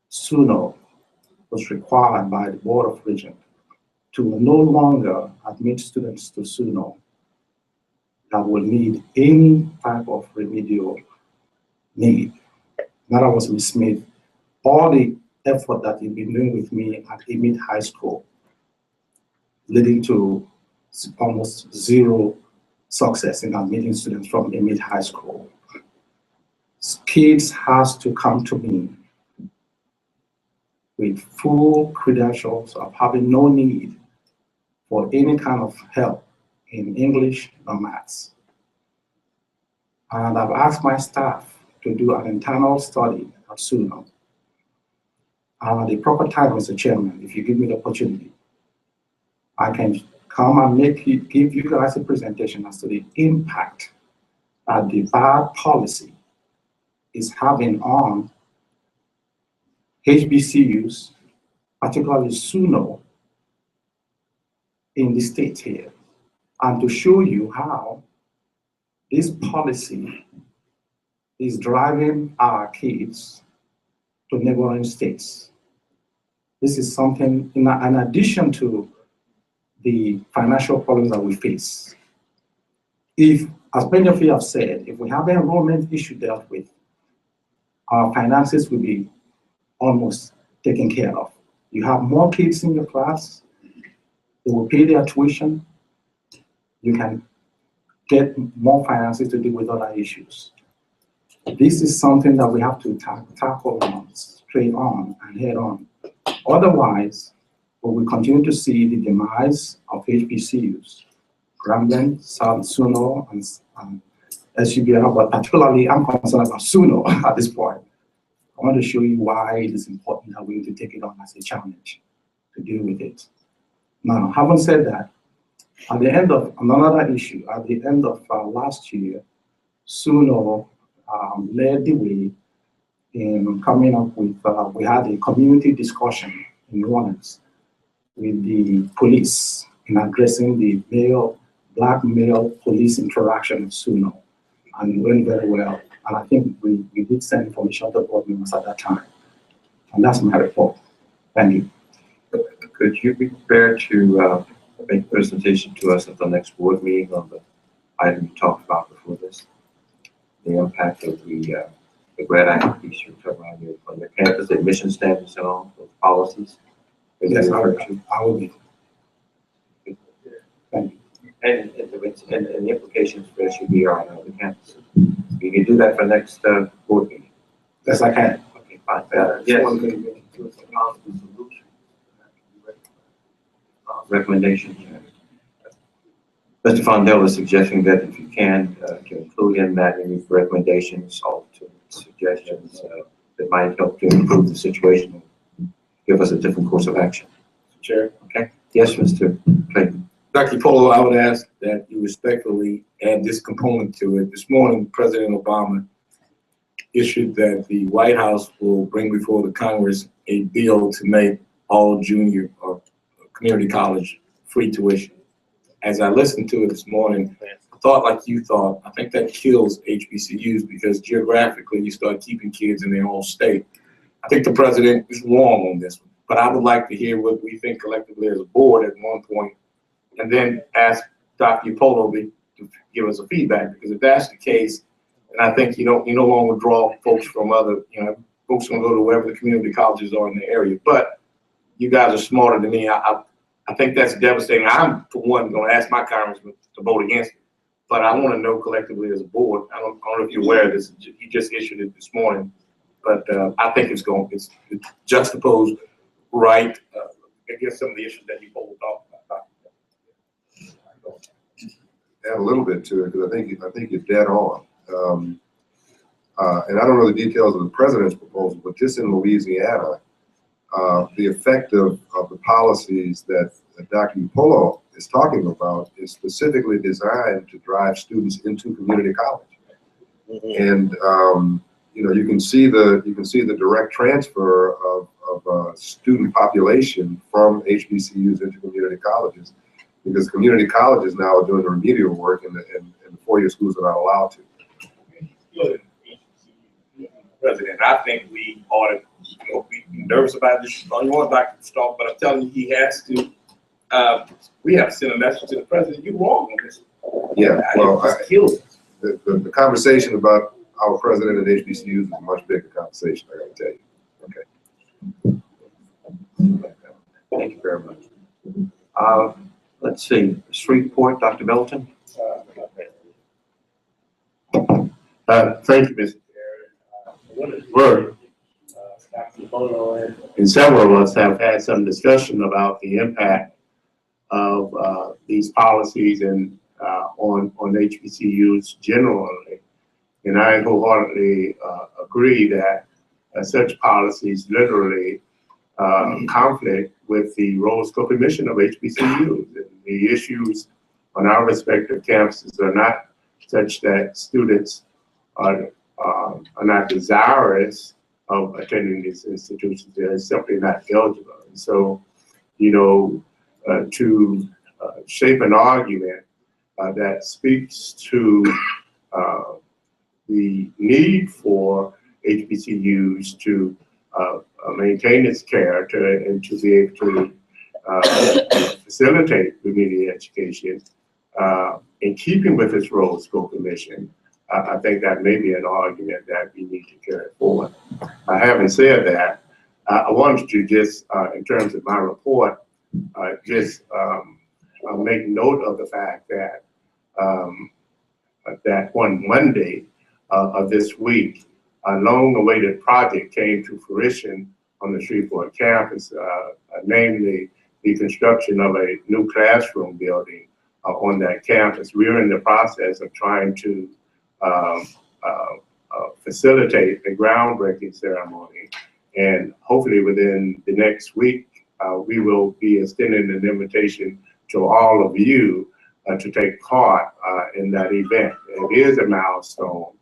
SUNO was required by the Board of Regents to no longer admit students to SUNO that will need any type of remedial need. That was Ms. Smith. All the effort that you've been doing with me at Emit High School, leading to almost zero success in admitting students from Emit High School. Kids has to come to me with full credentials of having no need for any kind of help in English or maths. And I've asked my staff to do an internal study at SUNO. The proper time, Mr. Chairman, if you give me the opportunity, I can come and give you guys a presentation as to the impact that the bad policy is having on HBCUs, particularly SUNO, in the state here, and to show you how this policy is driving our kids to neighboring states. This is something in addition to the financial problems that we face. If, as many of you have said, if we have an enrollment issue dealt with, our finances will be almost taken care of. You have more kids in your class, they will pay their tuition, you can get more finances to deal with other issues. This is something that we have to tackle straight on and head on. Otherwise, we will continue to see the demise of HBCUs, Grambling, South SUNO, and SUBR, but particularly I'm concerned about SUNO at this point. I want to show you why it is important that we need to take it on as a challenge to deal with it. Now, having said that, at the end of another issue, at the end of last year, SUNO led the way in coming up with, we had a community discussion in New Orleans with the police in addressing the black male police interaction at SUNO, and it went very well. And I think we did send information to board members at that time. And that's my report. Thank you. Could you be prepared to make a presentation to us at the next board meeting on the item you talked about before this? The impact of the grad activities you talk about on your campus, the admission standards and all those policies? Yes, I will be. And the implications for SUB on the campus. You can do that for next board meeting. Yes, I can. Okay, fine. Yes. Recommendations. Mr. Fondell is suggesting that if you can include in that any recommendations, alternate suggestions that might help to improve the situation, give us a different course of action. Chair. Okay. Yes, Mr. Clayton. Dr. Polo, I would ask that you respectfully add this component to it. This morning, President Obama issued that the White House will bring before the Congress a bill to make all junior or community college free tuition. As I listened to it this morning, I thought like you thought. I think that kills HBCUs because geographically you start keeping kids in their own state. I think the president is wrong on this one, but I would like to hear what we think collectively as a board at one point, and then ask Dr. Polo to give us a feedback, because if that's the case, and I think you no longer draw folks from other, folks gonna go to wherever the community colleges are in the area. But you guys are smarter than me. I think that's devastating. I'm, for one, gonna ask my congressman to vote against it. But I wanna know collectively as a board, I don't know if you're aware of this, he just issued it this morning, but I think it's juxtaposed right against some of the issues that you both talked about. Add a little bit to it, because I think you're dead on. And I don't know the details of the president's proposal, but just in Louisiana, the effect of the policies that Dr. Polo is talking about is specifically designed to drive students into community college. And you can see the direct transfer of student population from HBCUs into community colleges, because community colleges now are doing the remedial work, and the four-year schools are not allowed to. President, I think we ought to, be nervous about this. I don't want Dr. Stark, but I'm telling you, he has to. We have to send a message to the president. You're wrong on this. Yeah, well, the conversation about our president at HBCUs is a much bigger conversation, I got to tell you. Okay. Thank you very much. Let's see, Shreveport, Dr. Belton. Thank you, Mr. Word. And several of us have had some discussion about the impact of these policies and on HBCUs generally. And I wholeheartedly agree that such policies literally conflict with the role, scope, and mission of HBCUs. And the issues on our respective campuses are not such that students are not desirous of attending these institutions. They're simply not eligible. And so, to shape an argument that speaks to the need for HBCUs to maintain its character and to be able to facilitate remedial education in keeping with its role, scope, and mission. I think that may be an argument that we need to carry forward. Having said that, I wanted to just, in terms of my report, make note of the fact that that on Monday of this week, a long-awaited project came to fruition on the Shreveport campus, namely the construction of a new classroom building on that campus. We're in the process of trying to facilitate the groundbreaking ceremony, and hopefully within the next week, we will be extending an invitation to all of you to take part in that event. It is a milestone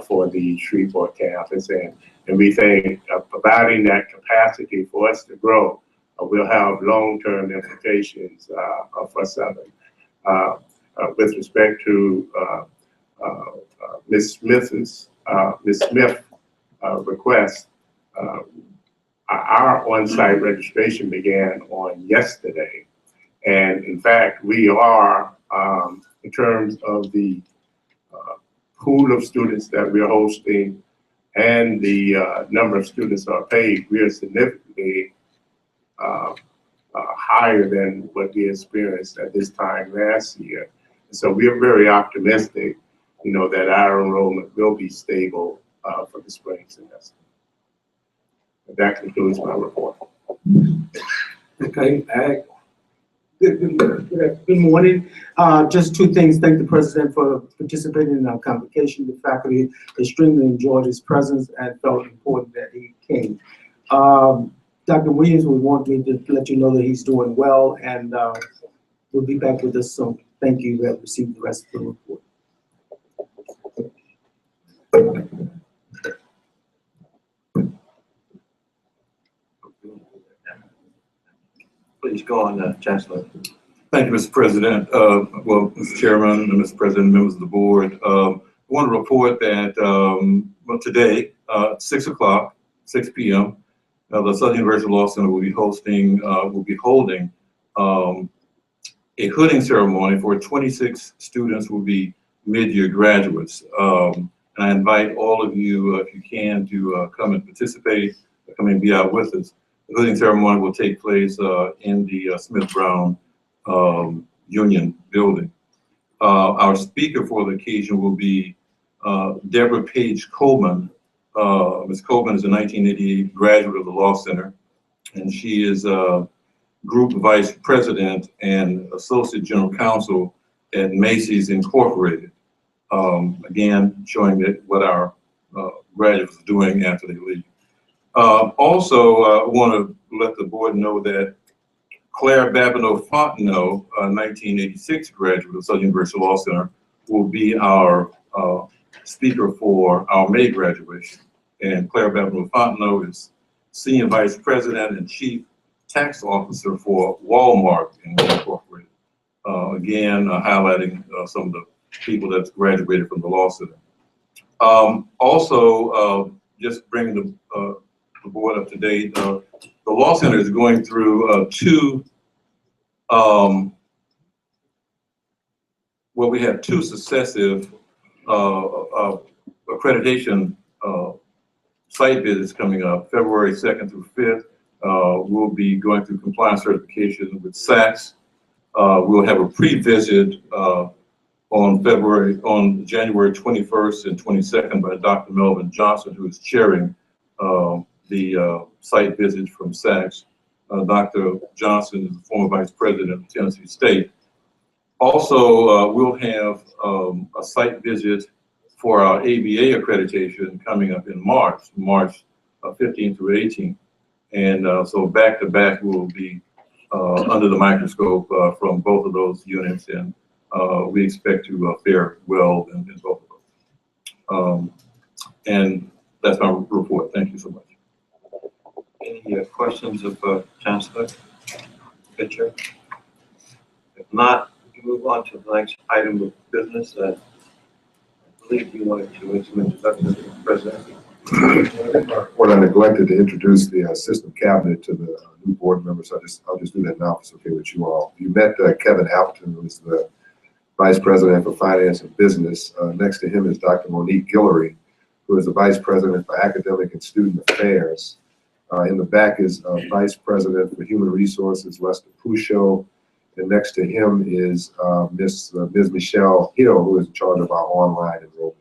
for the Shreveport campus, and we think providing that capacity for us to grow will have long-term implications for Southern. With respect to Ms. Smith's request, our on-site registration began on yesterday. And in fact, we are, in terms of the pool of students that we are hosting and the number of students are paid, we are significantly higher than what we experienced at this time last year. So we are very optimistic, that our enrollment will be stable for the spring semester. And that concludes my report. Okay, good morning. Just two things. Thank the president for participating in our convocation. The faculty extremely enjoyed his presence and felt important that he came. Dr. Williams would want me to let you know that he's doing well and will be back with us soon. Thank you. We have received the rest of the report. Please go on, Chancellor. Thank you, Mr. President. Well, Mr. Chairman and Mr. President, members of the board, I want to report that today, 6 o'clock, 6 p.m., the Southern University Law Center will be holding a hooding ceremony for 26 students who will be mid-year graduates. And I invite all of you, if you can, to come and participate, come and be out with us. The hooding ceremony will take place in the Smith-Brown Union building. Our speaker for the occasion will be Deborah Page Coleman. Ms. Coleman is a 1988 graduate of the Law Center, and she is Group Vice President and Associate General Counsel at Macy's Incorporated. Again, showing that what our graduates are doing after they leave. Also, I want to let the board know that Claire Babineau-Fontenot, a 1986 graduate of Southern University Law Center, will be our speaker for our May graduation. And Claire Babineau-Fontenot is Senior Vice President and Chief Tax Officer for Walmart Incorporated. Again, highlighting some of the people that's graduated from the Law Center. Also, just bringing the board up to date, the Law Center is going through we have two successive accreditation site visits coming up, February 2nd through 5th. We'll be going through compliance certification with SACS. We'll have a pre-visit on January 21st and 22nd by Dr. Melvin Johnson, who is chairing the site visit from SACS. Dr. Johnson is the former Vice President of Tennessee State. Also, we'll have a site visit for our ABA accreditation coming up in March 15th through 18th. And so back to back, we'll be under the microscope from both of those units, and we expect to fare well in both of those. And that's my report. Thank you so much. Any questions of Chancellor Pitcher? If not, we can move on to the next item of business. I believe you wanted to make some introductions, President. What I neglected to introduce the system cabinet to the new board members. I'll just do that now if it's okay with you all. You met Kevin Appleton, who is the Vice President for Finance and Business. Next to him is Dr. Monique Guillory, who is the Vice President for Academic and Student Affairs. In the back is Vice President for Human Resources, Lester Pusho. And next to him is Ms. Michelle Hill, who is in charge of our online enrollment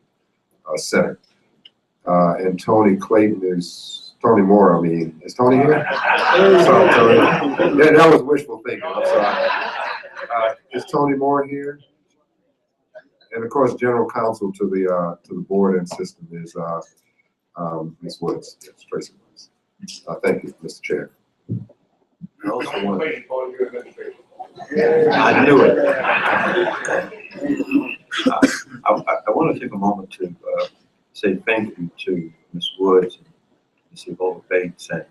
center. And Tony Moore, I mean. Is Tony here? Sorry, Tony. Yeah, that was wishful thinking, I'm sorry. Is Tony Moore here? And of course, General Counsel to the board and system is Ms. Woods, yes, Tracy Woods. Thank you, Mr. Chair. I also want I knew it. I want to take a moment to say thank you to Ms. Woods and Ms. Ebola Bates and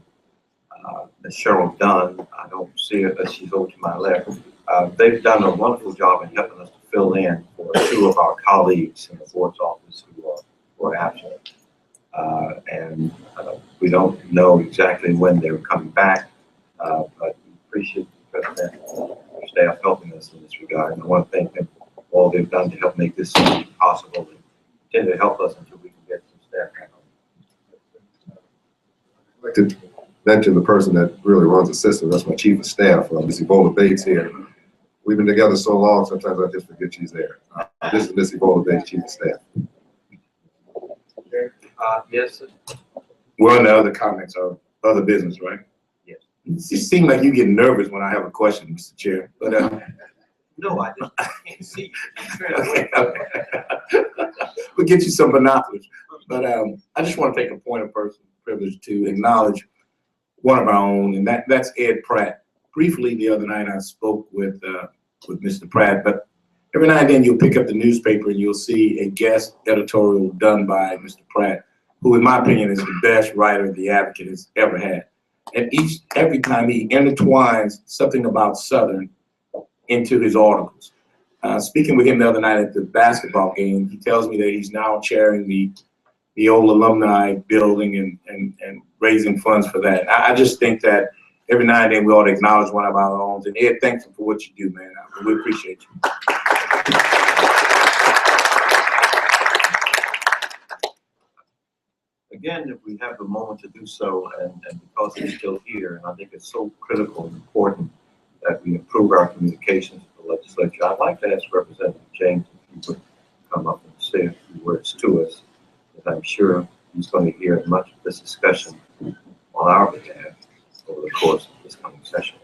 Ms. Cheryl Dunn. I don't see her, but she's over to my left. They've done a wonderful job in helping us to fill in for two of our colleagues in the board's office who are absent. And we don't know exactly when they're coming back, but we appreciate the President and staff helping us in this regard. And I want to thank them for all they've done to help make this possible and continue to help us until we can get some staff back on. I'd like to mention the person that really runs the system. That's my chief of staff, Miss Ebola Bates here. We've been together so long, sometimes I just forget she's there. This is Miss Ebola Bates, chief of staff. Yes, sir. Well, the other comments are other business, right? Yes. It seems like you get nervous when I have a question, Mr. Chair, but No, I can't see you. we'll get you some binoculars. But I just want to take a point of personal privilege to acknowledge one of our own, and that's Ed Pratt. Briefly, the other night I spoke with Mr. Pratt, but every now and then you'll pick up the newspaper and you'll see a guest editorial done by Mr. Pratt, who in my opinion is the best writer the Advocate has ever had. And every time he intertwines something about Southern into his articles. Speaking with him the other night at the basketball game, he tells me that he's now chairing the old alumni building and raising funds for that. I just think that every now and then we ought to acknowledge one of our own. And Ed, thanks for what you do, man. We appreciate you. Again, if we have the moment to do so, and because he's still here, and I think it's so critical and important that we improve our communications with the legislature, I'd like to ask Representative James if he would come up and say a few words to us, because I'm sure he's going to hear much of this discussion on our behalf over the course of this coming session.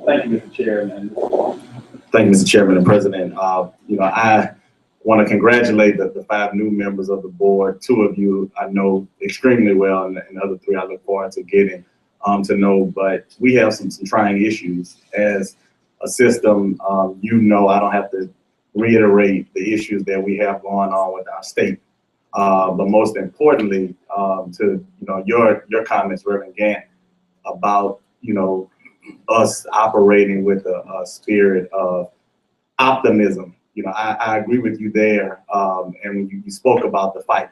Thank you, Mr. Chairman. Thank you, Mr. Chairman and President. I want to congratulate the 5 new members of the board. 2 of you I know extremely well, and the other 3 I look forward to getting to know. But we have some trying issues as a system. I don't have to reiterate the issues that we have going on with our state. But most importantly, to your comments, Reverend Gant, about us operating with a spirit of optimism. I agree with you there. And when you spoke about the fight,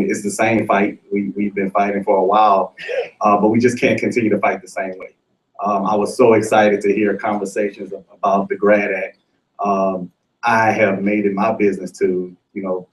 it's the same fight we've been fighting for a while, but we just can't continue to fight the same way. I was so excited to hear conversations about the GRAD Act. I have made it my business to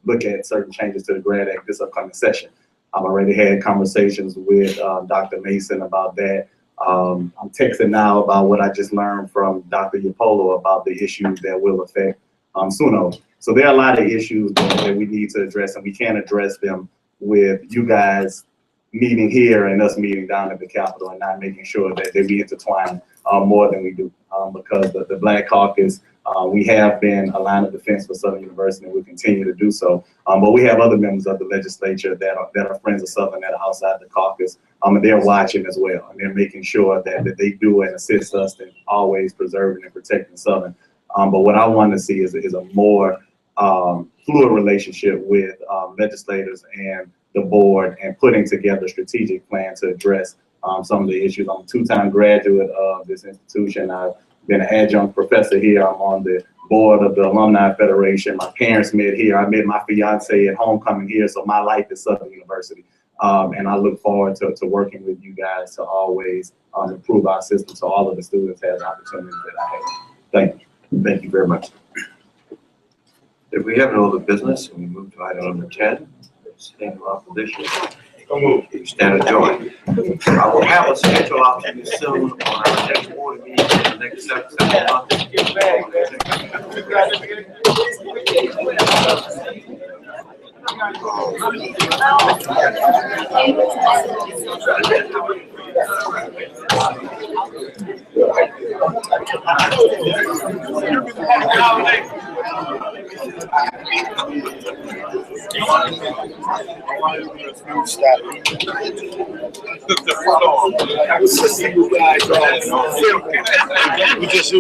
look at certain changes to the GRAD Act this upcoming session. I've already had conversations with Dr. Mason about that. I'm texting now about what I just learned from Dr. Yapolo about the issues that will affect Suno. So there are a lot of issues that we need to address, and we can't address them with you guys meeting here and us meeting down at the Capitol and not making sure that they be intertwined more than we do. Because the Black Caucus, we have been a line of defense for Southern University, and we continue to do so. But we have other members of the legislature that are friends of Southern that are outside the caucus, and they're watching as well, and they're making sure that they do and assist us in always preserving and protecting Southern. But what I want to see is a more fluid relationship with legislators and the board, and putting together a strategic plan to address some of the issues. I'm a 2-time graduate of this institution. I've been an adjunct professor here. I'm on the board of the Alumni Federation. My parents met here. I met my fiance at homecoming here, so my life is Southern University. And I look forward to working with you guys to always improve our system so all of the students have the opportunities that I have. Thank you. Thank you very much. If we have no other business, we move to item number 10, stand opposition. Stand adjourned. I will have a schedule out to you soon on our next board meeting in the next 7 We just